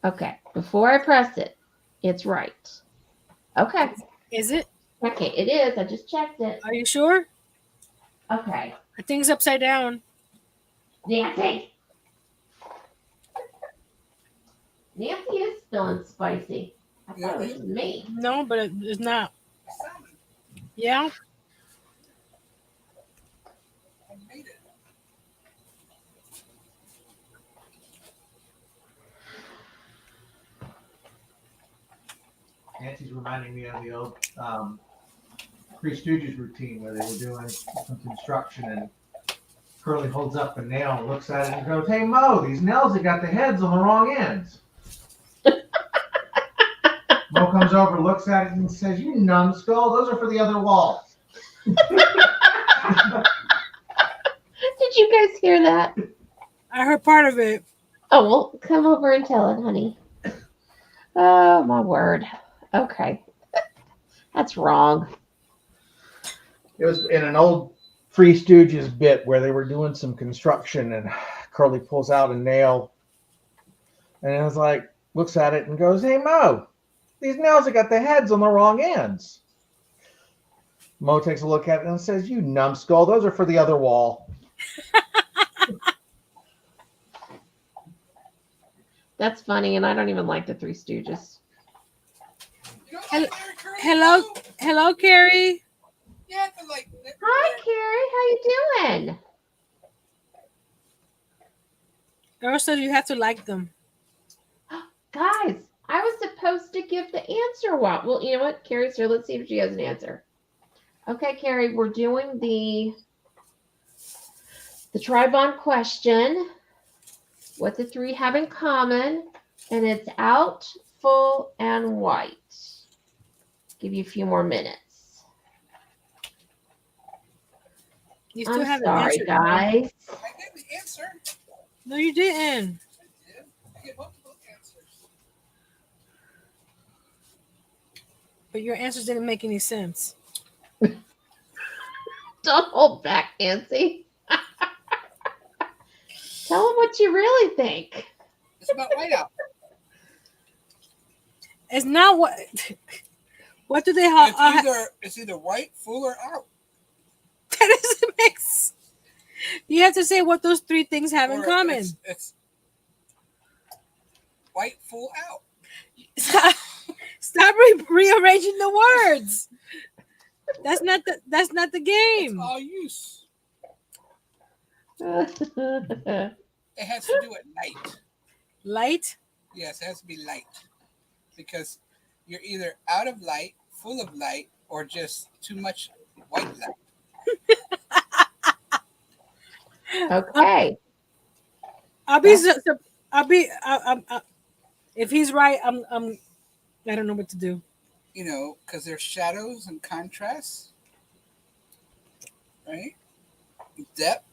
Okay, before I press it, it's right. Okay. Is it? Okay, it is. I just checked it. Are you sure? Okay. I think it's upside down. Nancy. Nancy is spilling spicy. I thought it was me. No, but it's not. Salmon. Yeah. I made it. Nancy's reminding me of the old Three Stooges routine where they were doing some construction and Curly holds up a nail, looks at it, and goes, "Hey Mo, these nails have got the heads on the wrong ends." Mo comes over, looks at it, and says, "You numbskull, those are for the other wall." Did you guys hear that? I heard part of it. Oh, well, come over and tell it, honey. Oh, my word. Okay. That's wrong. It was in an old Three Stooges bit where they were doing some construction and Curly pulls out a nail and it was like, looks at it and goes, "Hey Mo, these nails have got the heads on the wrong ends." Mo takes a look at it and says, "You numbskull, those are for the other wall." That's funny, and I don't even like the Three Stooges. You don't Hello- like Larry Curly? Hello, too? hello, Carrie. You have to like. Hi, Carrie. How you doing? Girl said you have to like them. Guys, I was supposed to give the answer. Well, you know what? Carrie's here. Let's see if she has an answer. Okay, Carrie, we're doing the Tribond question. What the 3 have in common, and it's out, full, and white. Give you a few more minutes. You still I'm haven't sorry, answered. guys. I gave the answer. No, you didn't. I did. I gave multiple answers. but your answers didn't make any sense. Don't hold back, Nancy. Tell them what you really think. It's about whiteout. It's not what. What do they have? It's either white, full, or out. That doesn't make sense. You have to say what those three things have in Or common. It's white, full, out. Stop rearranging the words. That's not the game. It's all use. That's It has to do at night. Light. Yes, it has to be light. Because you're either out of light, full of light, or just too much white light. okay. If he's right, I don't know what to do. You know, because there's shadows and contrasts, right? Depth,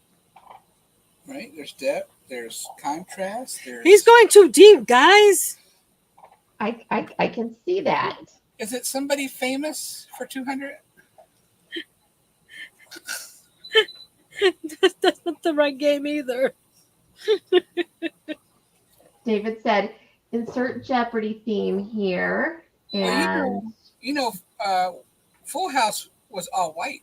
right? There's depth. There's contrast. He's going too deep, guys. I can see that. Is it somebody famous for 200? That's not the right game either. David said, insert Jeopardy theme here. And Full House was all white.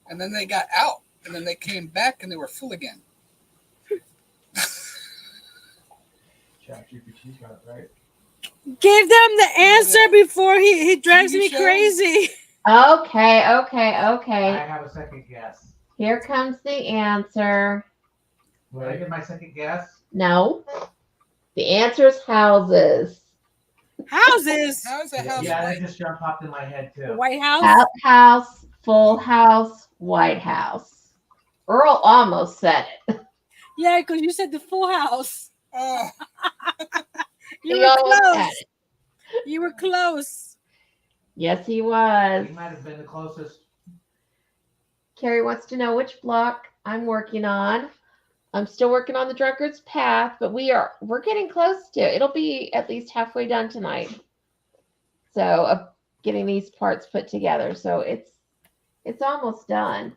And then they got out. And then they came back and they were full again. ChatGPT got it right. Give them the answer before he drives TV me show? crazy. okay. I have a second guess. Here comes the answer. Will I get my second guess? No. The answer is houses. Houses. How is a house Yeah, white? that just popped in my head The too. White House. House, full house, White House. Earl almost said it. Yeah, because you said the Full House. Oh, You He were almost close. had it. You were close. Yes, he was. He might have been the closest. Carrie wants to know which block I'm working on. I'm still working on the Drunkard's Path, but we're getting close to it. It'll be at least halfway done tonight. So of getting these parts put together. So it's almost done.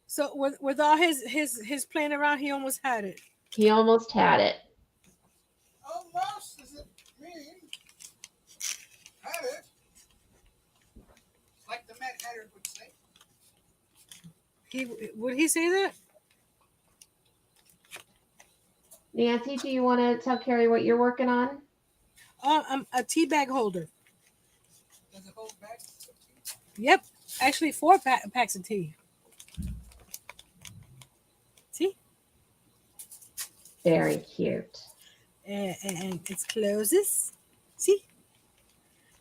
So with all his playing around, he almost had it. He almost had it. almost doesn't mean had it. Like the Mad Hatter would say. Would he say that? Nancy, do you want to tell Carrie what you're working on? I'm a tea bag holder. Does it hold back? Yep, actually 4 packs of tea. See, Very cute. and it closes. See,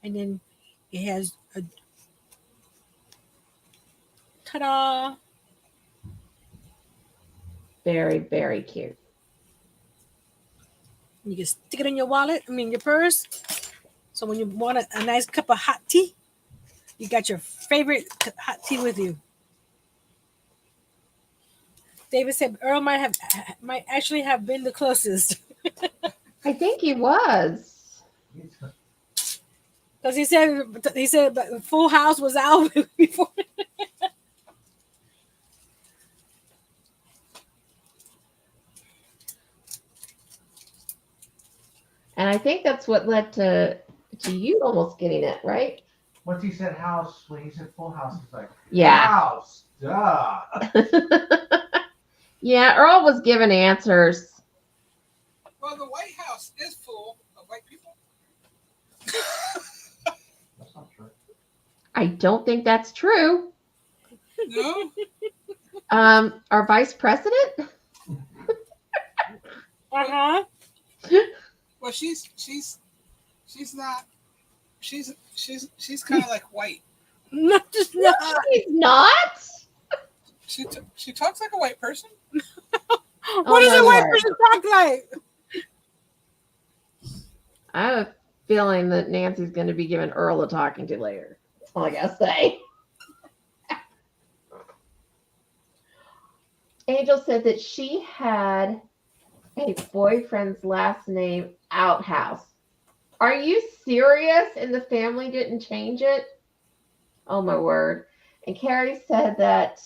and then it has a ta-da. Very, very cute. You can stick it in your wallet. Your purse. So when you want a nice cup of hot tea, you got your favorite hot tea with you. David said Earl might actually have been the closest I think he was. because he said but Full House was out before. And I think that's what led to you almost getting it, right? Once he said house, when he said full house, it's like, Yeah. house, duh. Yeah, Earl was given answers. Well, the White House is full of white people. That's not true. I don't think that's true. No? Our vice president? Uh-huh. Well, she's not. She's kind of like white. No, just not. He's not. She talks like a white person. What does my a white Lord. person talk like? I have a feeling that Nancy's going to be giving Earl a talking to later. That's all I got to say. Angel said that she had a boyfriend's last name Outhouse. Are you serious? And the family didn't change it? Oh my word. And Carrie said that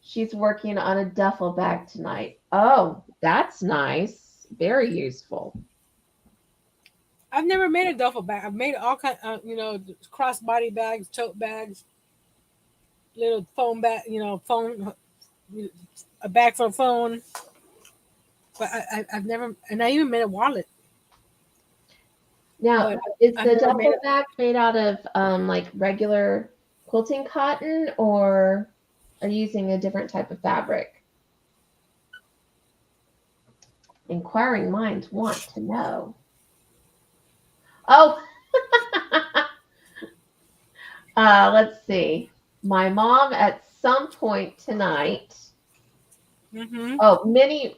she's working on a duffel bag tonight. Oh, that's nice. Very useful. I've never made a duffel bag. I've made all kind, crossbody bags, tote bags, little phone bag, phone, a bag for a phone. But I've never, and I even made a wallet. Now, But is I've the never made duffel it. bag made out of like regular quilting cotton, or are you using a different type of fabric? Inquiring minds want to know. Oh, let's see. My mom at some point tonight, Mm-hmm. oh, many,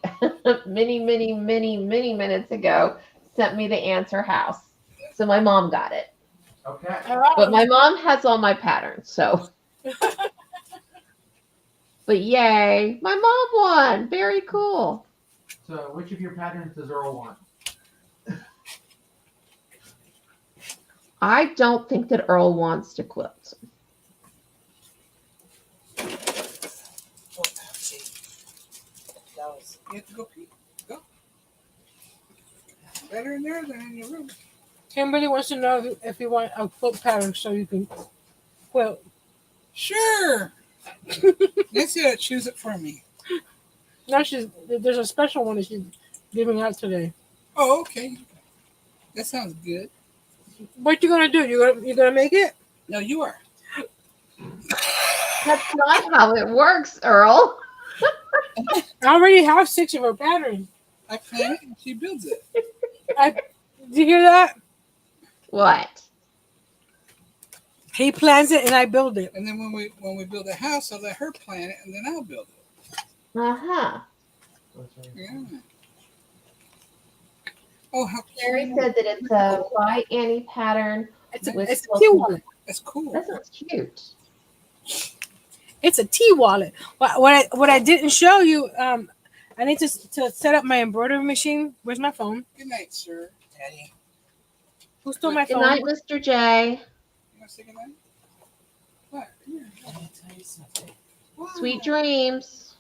many minutes ago, sent me the answer house. So my mom got it. Okay. But my mom has all my patterns, so. But yay, my mom won. Very cool. So, which of your patterns does Earl want? I don't think that Earl wants to quilt. You have to go pee. Go. Better in there than in your room. Kimberly wants to know if you want a quilt pattern so you can quilt. Sure. Nancy ought to choose it for me. Now there's a special one that she's giving out today. Oh, okay. That sounds good. What you gonna do? You gonna make it? No, you are. That's not how it works, Earl. I already have 6 of her patterns. I plan it and she builds it. Did you hear that? What? He plans it and I build it. And then when we build a house, I'll let her plan it and then I'll build it. Uh-huh. Yeah. Oh, how Carrie cute. said that it's a by Annie pattern. It's a With tea quilting. wallet. That's cool. That sounds cute. It's a tea wallet. What I didn't show you, I need to set up my embroidery machine. Where's my phone? Good night, sir. Daddy. Who stole my Good phone? night, Mr. J. You want to say good night? What? Here. I'm gonna tell you something. Wow. Sweet dreams.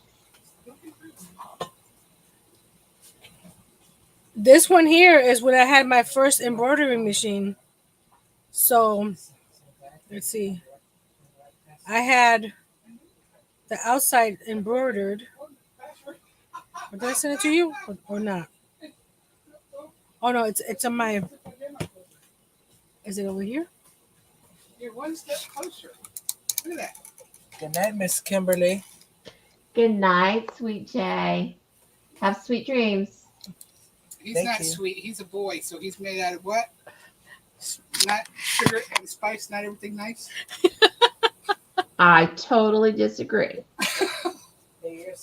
This one here is when I had my first embroidery machine. So let's see. I had the outside embroidered. Did I send it to you or not? Oh no, it's on my. Is it over here? You're one step closer. Look at that. Good night, Miss Kimberly. Good night, sweet J. Have sweet dreams. He's Thank not you. sweet. He's a boy, so he's made out of what? Not sugar and spice, not everything nice. I totally disagree.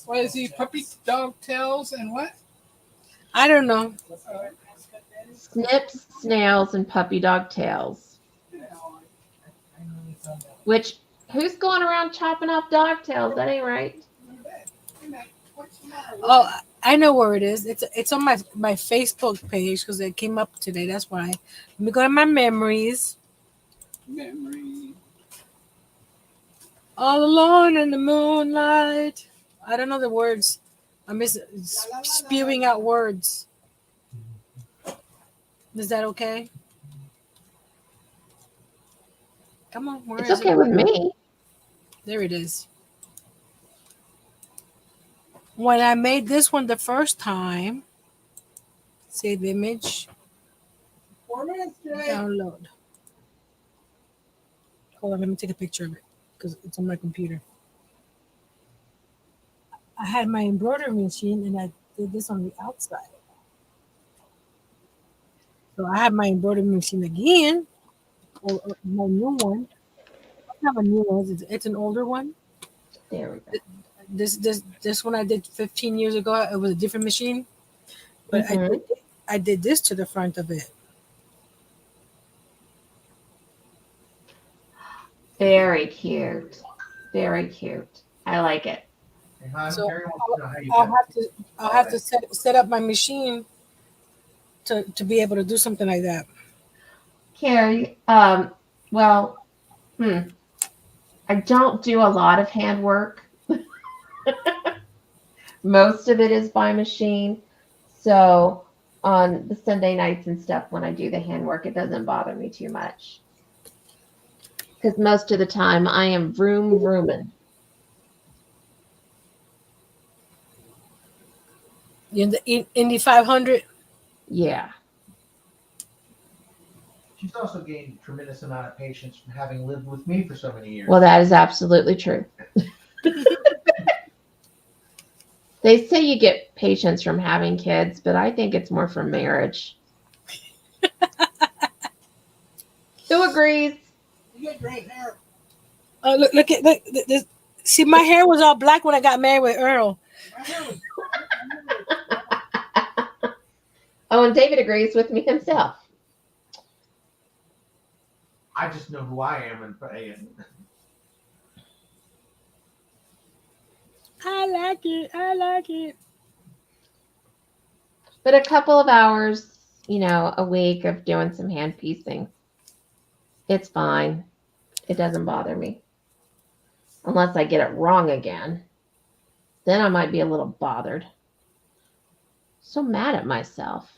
What is he? Puppy dog tails and what? I don't know. Snips, snails, and puppy dog tails. Which, who's going around chopping off dog tails? That ain't right. Oh, I know where it is. It's on my Facebook page because it came up today. That's why. Let me go to my memories. Memory. All alone in the moonlight. I don't know the words. I'm just spewing out words. Is that okay? Come on, where It's is okay it? with me. There it is. When I made this one the first time, save image, 4 minutes, Jay. download. Hold on, let me take a picture of it because it's on my computer. I had my embroidery machine and I did this on the outside. So I have my embroidery machine again, or my new one. I don't have a new one. It's an older one. There we go. This one I did 15 years ago. It was a different machine, but Mhm. I did this to the front of it. Very cute. Very cute. I like it. Hey, hon, So Carrie wants to know how you I'll have to set up my machine to be able to do something like that. Carrie, well, I don't do a lot of handwork. Most of it is by machine. So on the Sunday nights and stuff, when I do the handwork, it doesn't bother me too much. Because most of the time I am vrooming. In the Indy 500. Yeah. She's also gained a tremendous amount of patience from having lived with me for so many years. Well, that is absolutely true. They say you get patience from having kids, but I think it's more from marriage. Who agrees? You got great hair. Look at this. See, my hair was all black when I got married with Earl. My hair was- Oh, and David agrees with me himself. I just know who I am, and I like it. I like it. But a couple of hours, a week of doing some hand piecing, it's fine. It doesn't bother me. Unless I get it wrong again. Then I might be a little bothered. So mad at myself.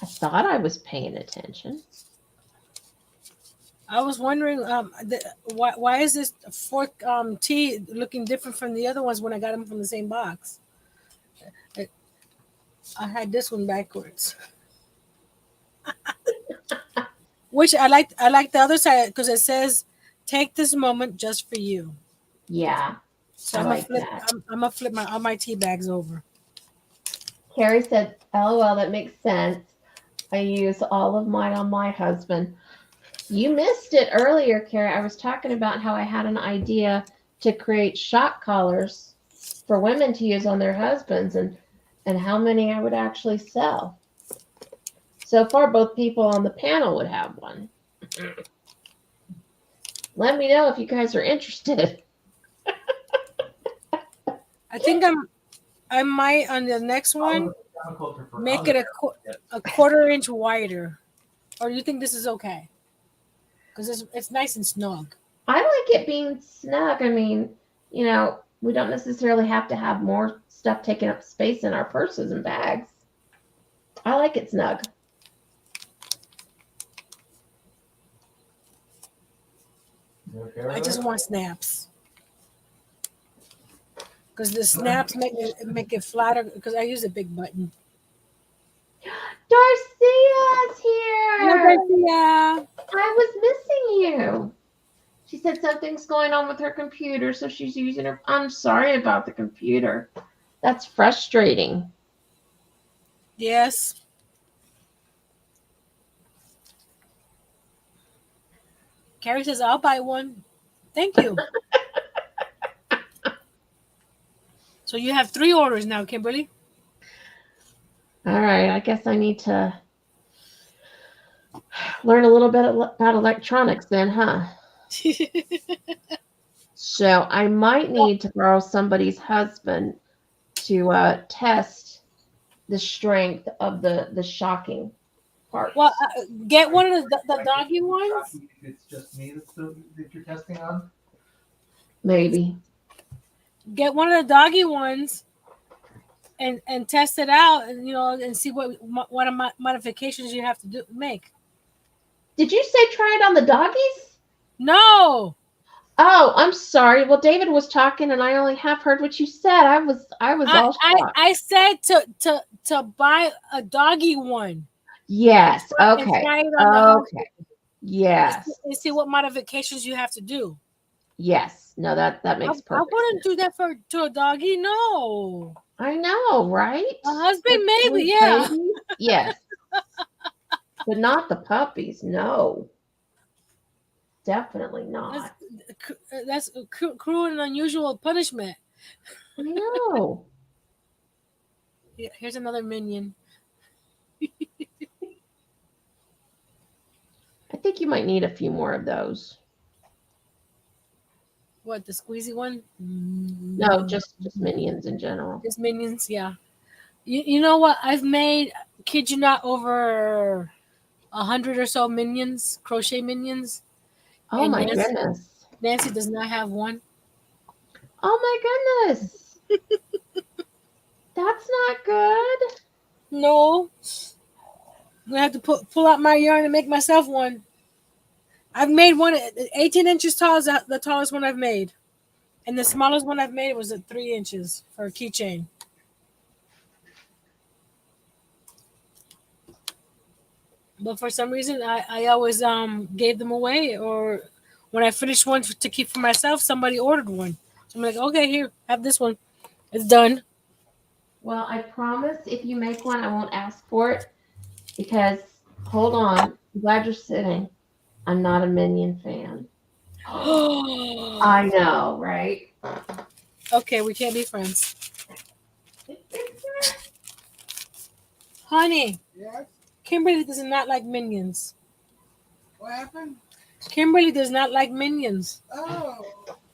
I thought I was paying attention. I was wondering, why is this fork tea looking different from the other ones when I got them from the same box? I had this one backwards. Which I like the other side because it says, "Take this moment just for you." Yeah. So I I'm like gonna that. I'm gonna flip all my tea bags over. Carrie said, LOL, that makes sense. I use all of mine on my husband. You missed it earlier, Carrie. I was talking about how I had an idea to create shock collars for women to use on their husbands and how many I would actually sell. So far, both people on the panel would have one. Let me know if you guys are interested. I think I might on the next one make it a quarter inch wider. Or do you think this is okay? Because it's nice and snug. I like it being snug. I mean, we don't necessarily have to have more stuff taking up space in our purses and bags. I like it snug. I just want snaps. Because the snaps make it flatter. Because I use a big button. Darcia's here. Yeah. I was missing you. She said something's going on with her computer, so she's using her. I'm sorry about the computer. That's frustrating. Yes. Carrie says, I'll buy one. Thank you. So you have 3 orders now, Kimberly. All right. I guess I need to learn a little bit about electronics then, huh? So I might need to borrow somebody's husband to test the strength of the shocking part. Well, get one of the doggy ones. It's just me that you're testing on? Maybe. Get one of the doggy ones and test it out and see what modifications you have to make. Did you say try it on the doggies? No. Oh, I'm sorry. Well, David was talking and I only half heard what you said. I was all shocked. I said to buy a doggy one. Yes. And Okay. try it on Okay. Yes. and see what modifications you have to do. Yes. No, that makes perfect I wouldn't sense. do that to a doggy. No. I know, right? A husband, The maybe, sweet yeah. babies? Yes. But not the puppies. No. Definitely not. That's cruel and unusual punishment. I know. Here's another minion. I think you might need a few more of those. What, the squeezy one? No, just minions in general. Just minions, yeah. You know what? I've made, kid you not, over 100 or so minions, crochet minions. Oh And my Nancy, goodness. Nancy does not have one. Oh my goodness. That's not good. No. I'm gonna have to pull out my yarn and make myself one. I've made one 18 inches tall is the tallest one I've made. And the smallest one I've made was at 3 inches for a keychain. But for some reason, I always gave them away, or when I finished one to keep for myself, somebody ordered one. So I'm like, okay, here, have this one. It's done. Well, I promise if you make one, I won't ask for it because, hold on, I'm glad you're sitting. I'm not a Minion fan. I know, right? Okay, we can't be friends. Honey, Yes. Kimberly does not like Minions. What happened? Kimberly does not like Minions. Oh,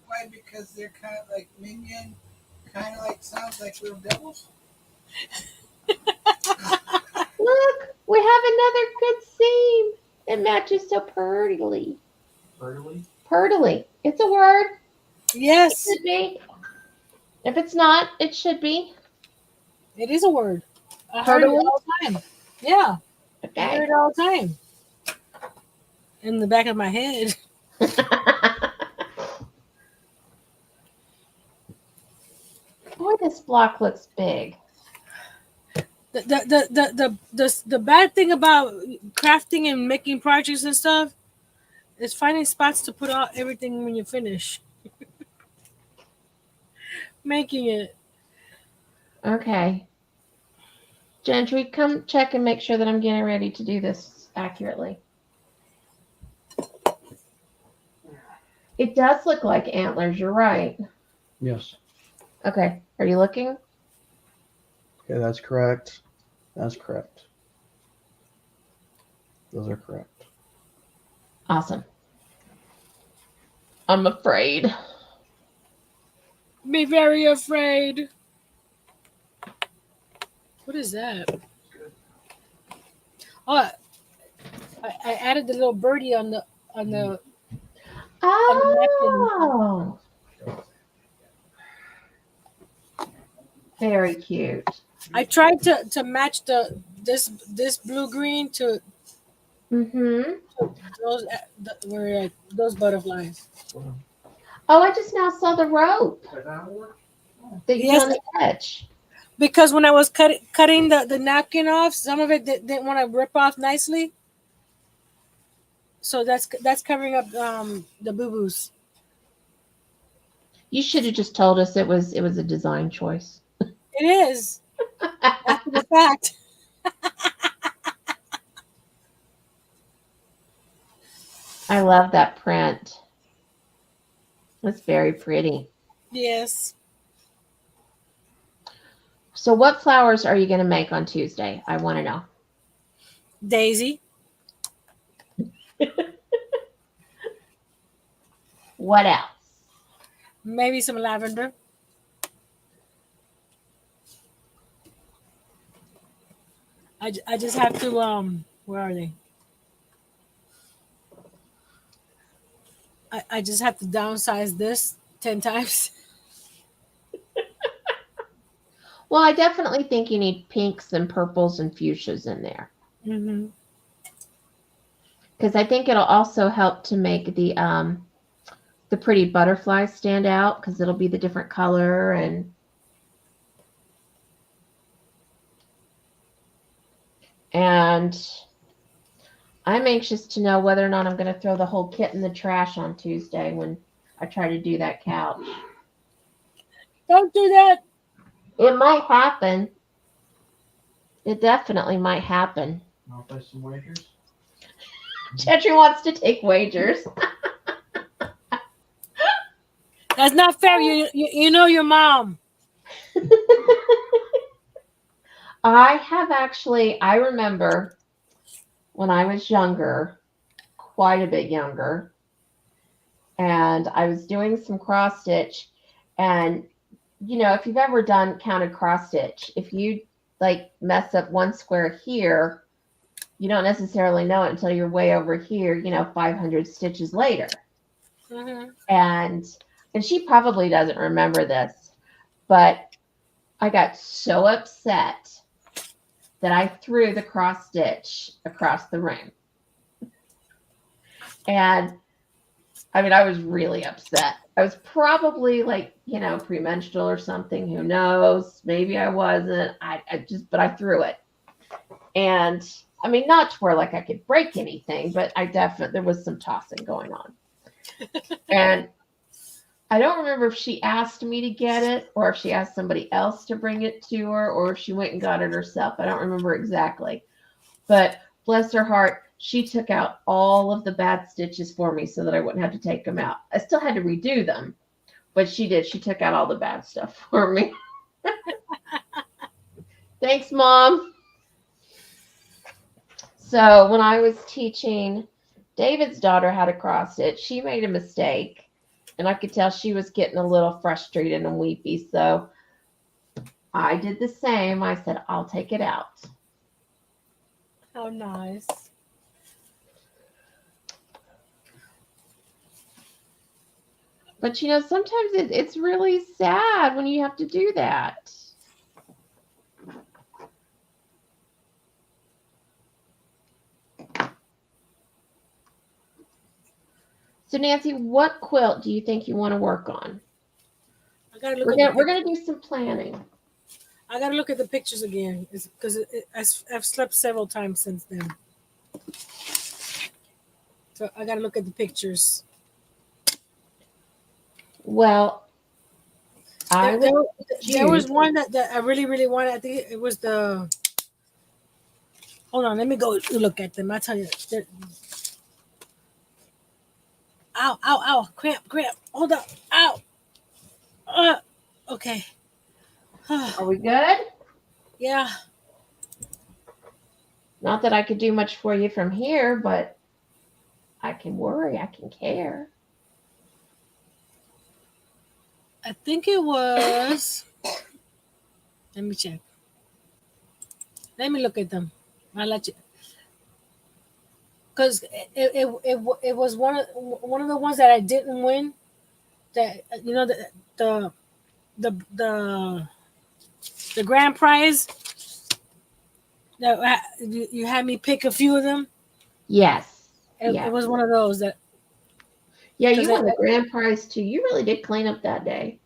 why? Because they're kind of like minion, kind of like sounds like little devils. Look, we have another good seam. It matches so prettily. Early. Prettily. It's a word. It Yes, should be. If it's not, it should be. it is a word. I heard it all the time. Yeah, I hear Okay. it all the time. In the back of my head. Boy, this block looks big. The bad thing about crafting and making projects and stuff is finding spots to put out everything when you finish making it. Okay. Gentry, come check and make sure that I'm getting ready to do this accurately. It does look like antlers. You're right. Yes. Okay. Are you looking? Okay, that's correct. That's correct. Those are correct. Awesome. I'm afraid. Be very afraid. What is that? Oh, I added the little birdie on the Oh. Very cute. I tried to match this blue green to Mm-hmm. those butterflies. Oh, I just now saw the rope that you Yes. on the edge. Because when I was cutting the napkin off, some of it didn't want to rip off nicely. So that's covering up the boo-boos. You should have just told us it was a design choice. It is. After the fact. I love that print. It's very pretty. Yes. So what flowers are you going to make on Tuesday? I want to know. Daisy. What else? Maybe some lavender. I just have to where are they? I just have to downsize this 10 times. Well, I definitely think you need pinks and purples and fuchsias in there. Mm-hmm. Because I think it'll also help to make the pretty butterflies stand out because it'll be the different color and I'm anxious to know whether or not I'm going to throw the whole kit in the trash on Tuesday when I try to do that couch. Don't do that. It might happen. It definitely might happen. I'll play some wagers. Gentry wants to take wagers. That's not fair. You know your mom. I remember when I was younger, quite a bit younger, and I was doing some cross stitch, and if you've ever counted cross stitch, if you like mess up one square here, you don't necessarily know it until you're way over here, 500 stitches later. Mm-hmm. And she probably doesn't remember this, but I got so upset that I threw the cross stitch across the room. And I mean, I was really upset. I was probably like, premenstrual or something. Who knows? Maybe I wasn't. But I threw it. And I mean, not to where like I could break anything, but there was some tossing going on. And I don't remember if she asked me to get it or if she asked somebody else to bring it to her or if she went and got it herself. I don't remember exactly. But bless her heart, she took out all of the bad stitches for me so that I wouldn't have to take them out. I still had to redo them, but she did. She took out all the bad stuff for me. Thanks, Mom. So when I was teaching David's daughter how to cross stitch, she made a mistake. And I could tell she was getting a little frustrated and weepy. So I did the same. I said, I'll take it out. How nice. But, sometimes it's really sad when you have to do that. So, Nancy, what quilt do you think you want to work on? I gotta look. We're gonna do some planning. I gotta look at the pictures again, because I've slept several times since then. So I gotta look at the pictures. Well, there was one that I really, really wanted. I think it was the. Hold on, let me go look at them. I tell you. Ow, cramp. Hold up, ow. Okay. Are we good? Yeah. Not that I could do much for you from here, but I can worry. I can care. I think it was. Let me check. Let me look at them. I'll let you. Because it was one of the ones that I didn't win. That the grand prize. That you had me pick a few of them. Yes. It was one of those that. Yeah, you won the grand prize too. You really did clean up that day.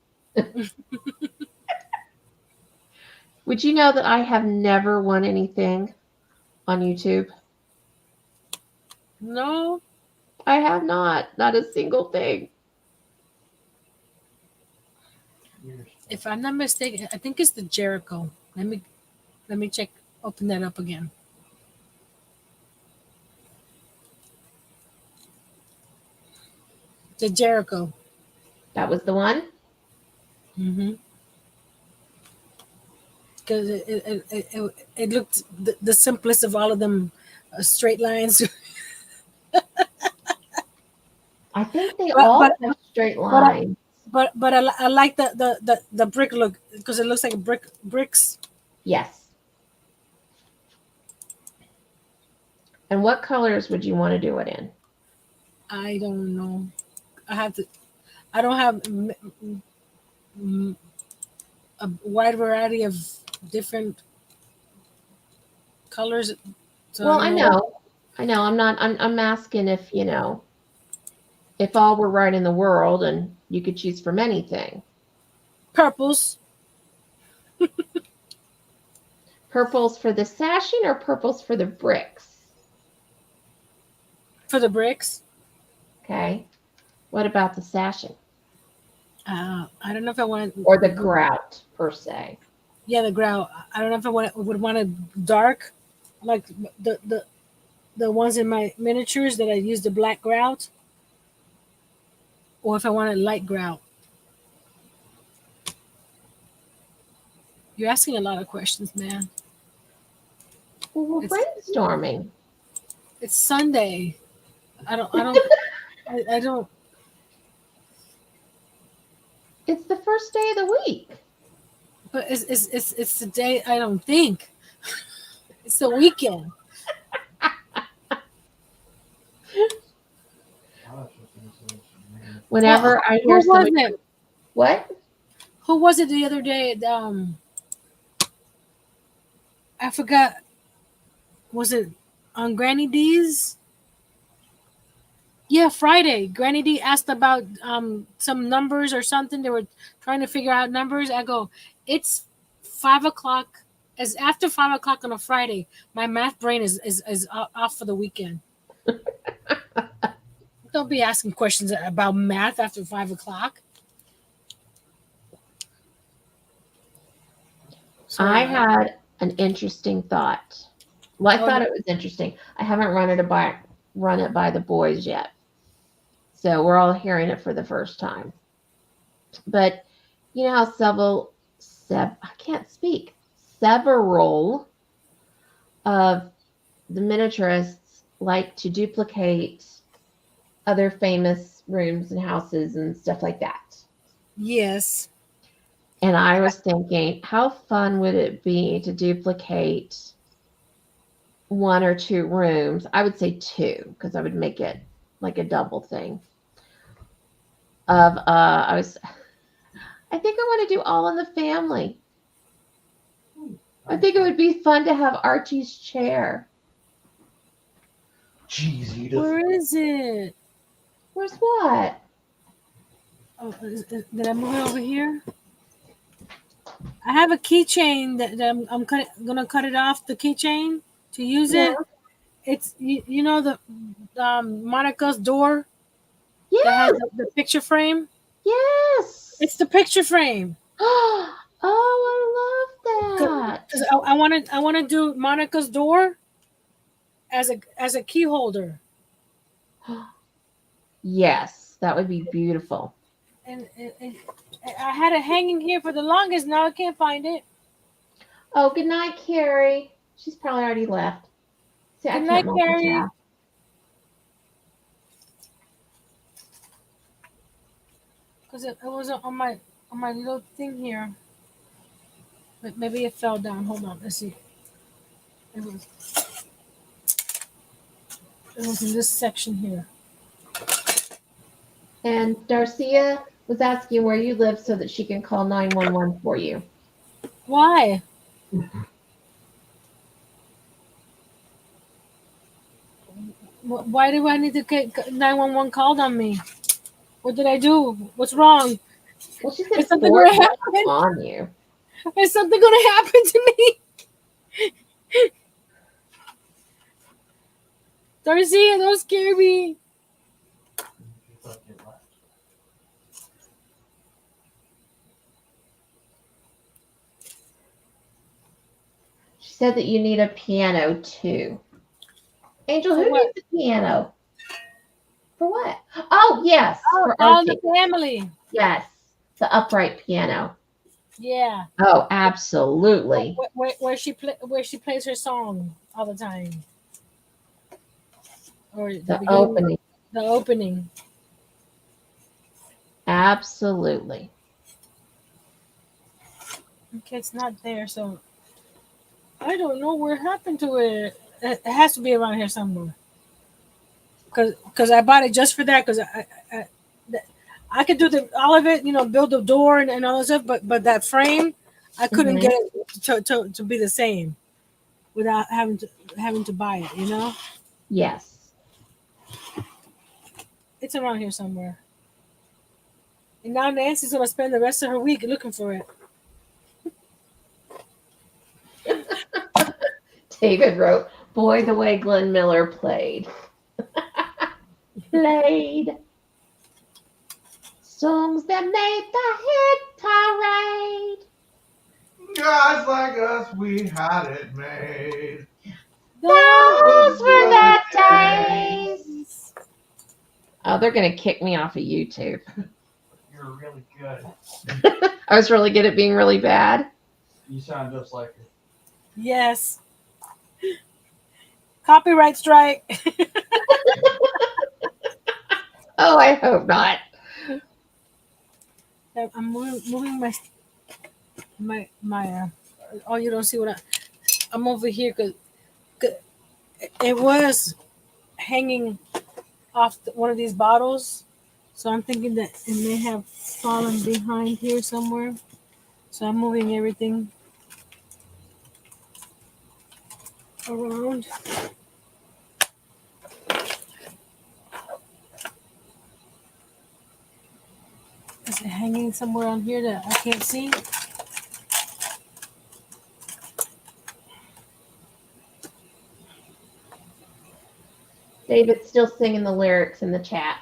Would you know that I have never won anything on YouTube? No. I have not a single thing. If I'm not mistaken, I think it's the Jericho. Let me check. Open that up again. The Jericho. That was the one? Mm-hmm. Because it looked the simplest of all of them, straight lines. I think they all have straight lines. But I like the brick look because it looks like bricks. Yes. And what colors would you want to do it in? I don't know. I don't have a wide variety of different colors. So Well, I know. I'm asking if, if all were right in the world and you could choose from anything. Purples. Purples for the sashing or purples for the bricks? For the bricks. Okay. What about the sashing? I don't know if I want Or the grout, per se. Yeah, the grout. I don't know if I would want it dark, like the ones in my miniatures that I use the black grout, or if I want a light grout. You're asking a lot of questions, man. Well, we're brainstorming. It's Sunday. I don't. It's the first day of the week. But it's the day. I don't think it's the weekend. Whenever I hear Who was somebody, it? what? Who was it the other day? I forgot. Was it on Granny D's? Yeah, Friday. Granny D asked about some numbers or something. They were trying to figure out numbers. I go, it's 5 o'clock. It's after 5 o'clock on a Friday. My math brain is off for the weekend. Don't be asking questions about math after 5 o'clock. So, I had an interesting thought. Well, I thought it was interesting. I haven't run it by the boys yet. So we're all hearing it for the first time. But you know how I can't speak. Several of the miniaturists like to duplicate other famous rooms and houses and stuff like that. yes. And I was thinking, how fun would it be to duplicate one or two rooms? I would say two, because I would make it like a double thing. I think I want to do All in the Family. I think it would be fun to have Archie's chair. Jeez, Edith. Where is it? Where's what? Oh, did I move it over here? I have a keychain that I'm gonna cut it off the keychain to use it. It's you know the Monica's door that Yeah. has the picture frame. Yes. It's the picture frame. Oh, I love that. 'Cause I want to do Monica's door as a key holder. Yes, that would be beautiful. And I had it hanging here for the longest. Now I can't find it. Oh, good night, Carrie. She's probably already left. See, I Good can't night, Carrie. multitask. Because it was on my little thing here. But maybe it fell down. Hold on, let's see. It was in this section here. And Darcia was asking where you live so that she can call 911 for you. Why? Why do I need to get 911 called on me? What did I do? What's wrong? Well, she said Is something Ford gonna was happen? on you. Is something going to happen to me? Darcy, don't scare me. She said that you need a piano too. Angel, For who what? needs a piano? For what? Oh, yes. For All Archie. the family. Yes. The upright piano. Yeah. Oh, absolutely. Where she plays her song all the time. Or The beginning- opening. The opening. Absolutely. Okay, it's not there, so I don't know what happened to it. It has to be around here somewhere. Because I bought it just for that. Because I could do all of it, build the door and all that stuff. But that frame, I couldn't get it to be the same without having to buy it. Yes. It's around here somewhere. And now Nancy's gonna spend the rest of her week looking for it. David wrote, boy, the way Glenn Miller played. Played. Songs that made the hit parade. Guys like us, we had it made. Those were the days. Oh, they're going to kick me off of YouTube. You're really good. I was really good at being really bad. You sound just like her. Yes. Copyright strike. Oh, I hope not. I'm moving oh, you don't see what I'm over here because it was hanging off one of these bottles. So I'm thinking that it may have fallen behind here somewhere. So I'm moving everything around. Is it hanging somewhere on here that I can't see? David's still singing the lyrics in the chat.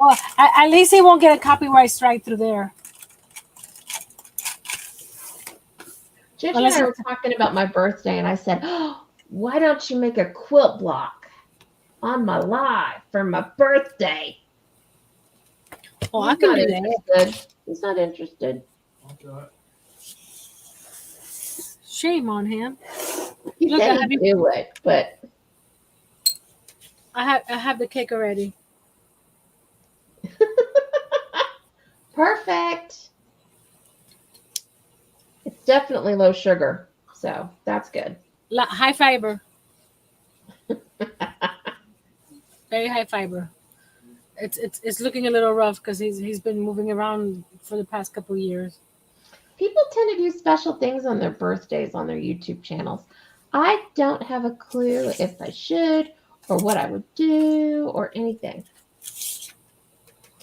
Well, at least he won't get a copyright strike through there. Ginger and I were talking about my birthday, and I said, oh, why don't you make a quilt block on my live for my birthday? Oh, I can do that. He's not interested. I'll do it. Shame on him. He Look, said he'd do it, but I have the cake already. perfect. It's definitely low sugar, so that's good. High fiber. Very high fiber. It's looking a little rough because he's been moving around for the past couple of years. People tend to do special things on their birthdays on their YouTube channels. I don't have a clue if I should or what I would do or anything.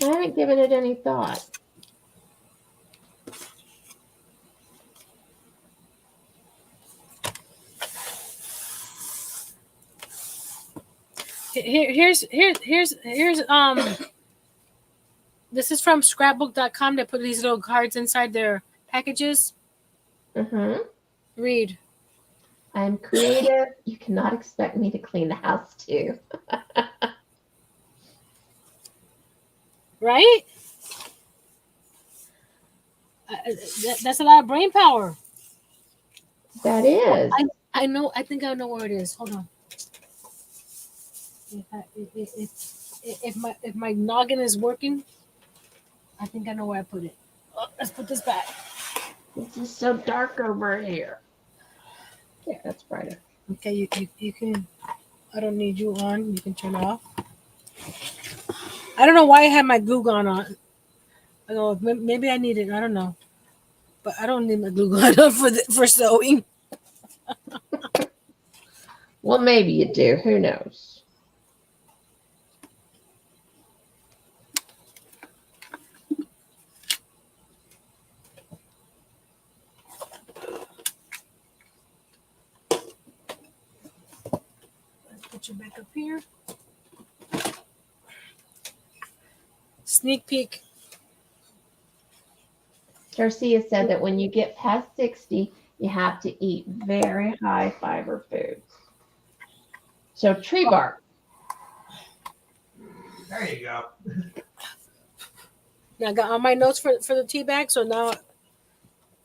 I haven't given it any thought. Here's this is from scrapbook.com. They put these little cards inside their packages. Mm-hmm. Read. I'm creative. You cannot expect me to clean the house too. Right? That's a lot of brain power. That is. I know. I think I know where it is. Hold on. If my noggin is working, I think I know where I put it. Oh, let's put this back. This is so dark over here. Yeah, that's brighter. Okay, you can. I don't need you on. You can turn off. I don't know why I had my glue gun on. I know maybe I need it. I don't know, but I don't need my glue gun on for sewing. Well, maybe you do. Who knows? Put you back up here. Sneak peek. Garcia said that when you get past 60, you have to eat very high fiber foods. So tree bark. There you go. Now I got all my notes for the tea bag, so now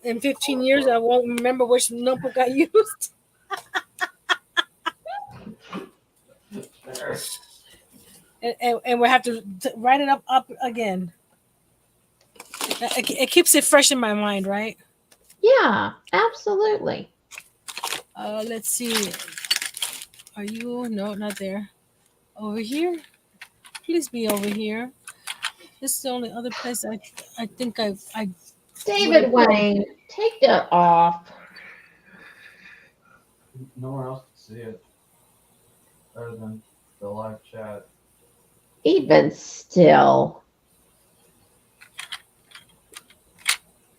in 15 years I won't remember which notebook I used. And we'll have to write it up again. It keeps it fresh in my mind, right? Yeah, absolutely. Let's see. Are you? No, not there. Over here? Please be over here. This is the only other place I think I. David Wayne, take that off. No one else can see it other than the live chat. Even still.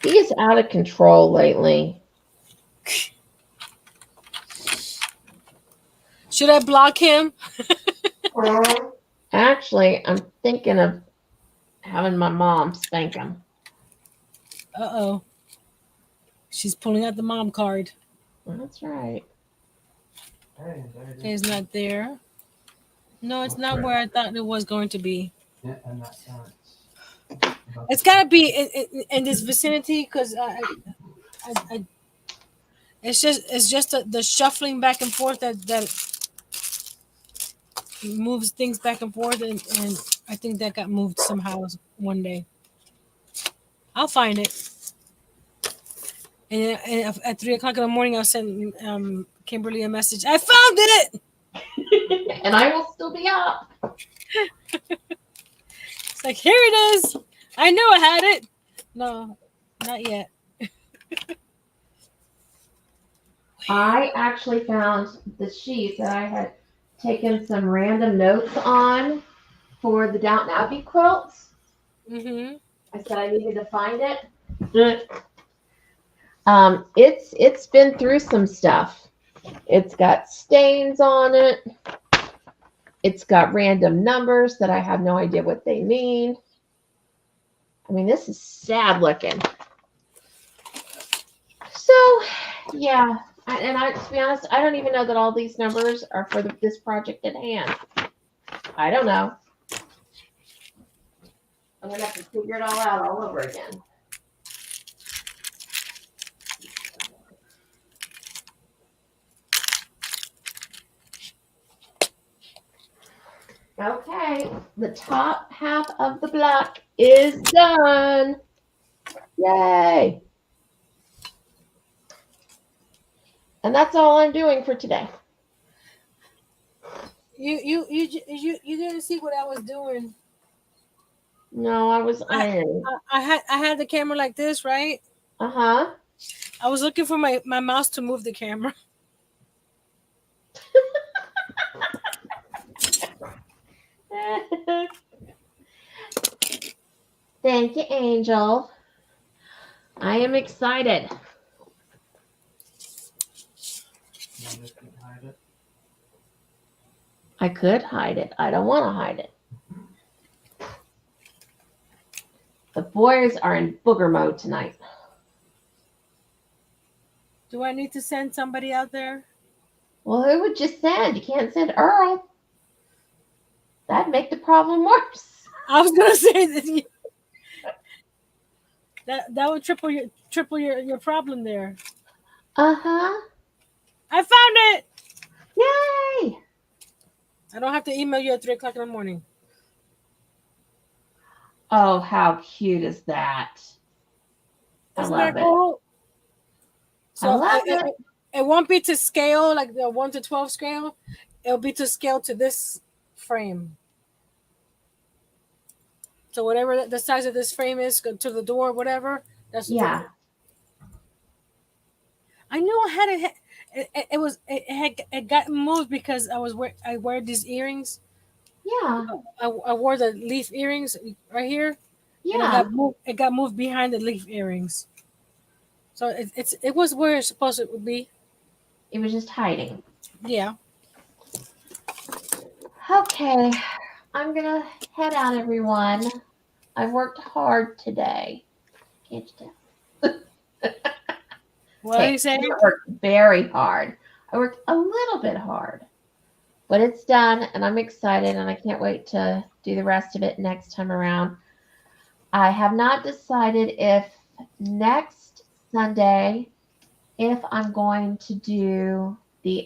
He is out of control lately. Should I block him? Actually, I'm thinking of having my mom spank him. Uh-oh. She's pulling out the mom card. That's right. Hey, there it is. It's not there. No, it's not where I thought it was going to be. Yeah, and that sounds. It's got to be in this vicinity because it's just the shuffling back and forth that moves things back and forth, and I think that got moved somehow one day. I'll find it. And at 3:00 in the morning, I'll send Kimberly a message. I found it. And I will still be up. It's like, here it is. I knew I had it. No, not yet. I actually found the sheet that I had taken some random notes on for the Downton Abbey quilts. Mm-hmm. I said I needed to find it. It's been through some stuff. It's got stains on it. It's got random numbers that I have no idea what they mean. I mean, this is sad looking. So, yeah. To be honest, I don't even know that all these numbers are for this project at hand. I don't know. I'm going to have to figure it all out all over again. Okay, the top half of the block is done. Yay! And that's all I'm doing for today. You didn't see what I was doing. No, I was ironing. I had the camera like this, right? Uh-huh. I was looking for my mouse to move the camera. Thank you, Angel. I am excited. I could hide it. I don't want to hide it. The boys are in booger mode tonight. Do I need to send somebody out there? Well, who would you send? You can't send Earl. That'd make the problem worse. I was gonna say that would triple your problem there. Uh-huh. I found it. Yay! I don't have to email you at 3:00 in the morning. Oh, how cute is that? I Isn't love that it. cool? So I love it. It won't be to scale like the 1 to 12 scale. It'll be to scale to this frame. So whatever the size of this frame is to the door, whatever. That's Yeah. I knew I had it. It got moved because I wear these earrings. Yeah. I wore the leaf earrings right here. Yeah. And it got moved behind the leaf earrings. So it was where it's supposed to be. It was just hiding. Yeah. Okay. I'm going to head out, everyone. I've worked hard today. Can't you tell? What are you saying? I worked very hard. I worked a little bit hard. But it's done, and I'm excited, and I can't wait to do the rest of it next time around. I have not decided if next Sunday, if I'm going to do the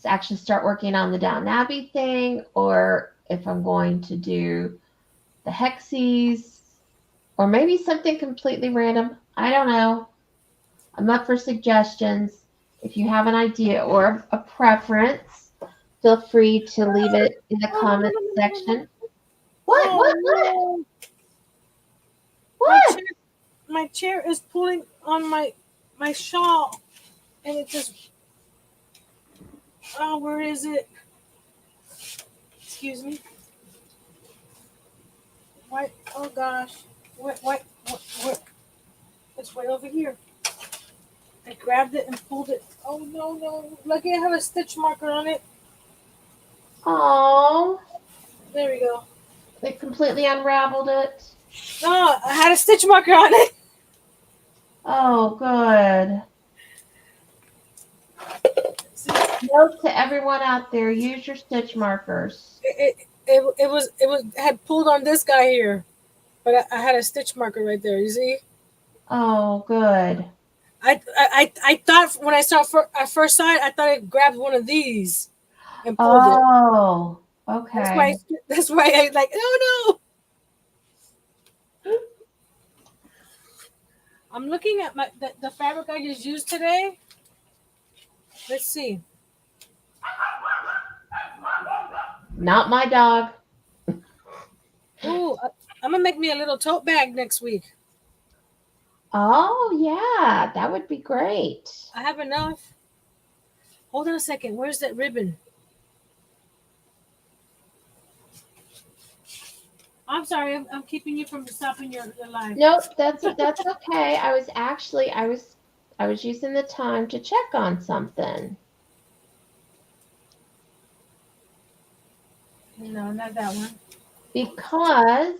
actually start working on the Downton Abbey thing, or if I'm going to do the Hexies, or maybe something completely random. I don't know. I'm up for suggestions. If you have an idea or a preference, feel free to leave it in the comment section. What? My chair is pulling on my shawl, and it just. Oh, where is it? Excuse me. What? Oh gosh. What? It's way over here. I grabbed it and pulled it. Oh no. Lucky I have a stitch marker on it. Oh, There we go. they completely unraveled it. Oh, I had a stitch marker on it. Oh, good. Note to everyone out there, use your stitch markers. It had pulled on this guy here, but I had a stitch marker right there. You see? Oh, good. I thought when I first saw it, I thought it grabbed one of these and pulled it. Oh, okay. That's why I like. Oh I'm looking at the fabric I just used today. Let's see. Not my dog. Ooh, I'm gonna make me a little tote bag next week. Oh, yeah, that would be great. I have enough. Hold on a second. Where's that ribbon? I'm sorry. I'm keeping you from stopping your live. Nope, that's okay. I was using the time to check on something. No, not that one. Because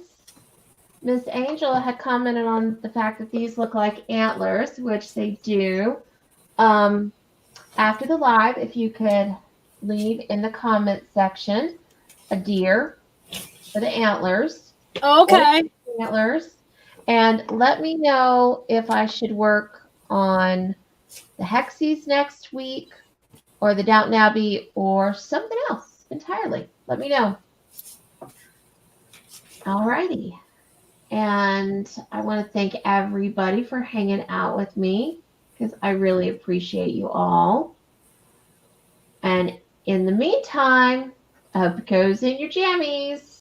Miss Angela had commented on the fact that these look like antlers, which they do. After the live, if you could leave in the comment section a deer for the antlers. Okay. Antlers. And let me know if I should work on the Hexies next week or the Downton Abbey or something else entirely. Let me know. Alrighty. And I want to thank everybody for hanging out with me because I really appreciate you all. And in the meantime, I hope it goes in your jammies.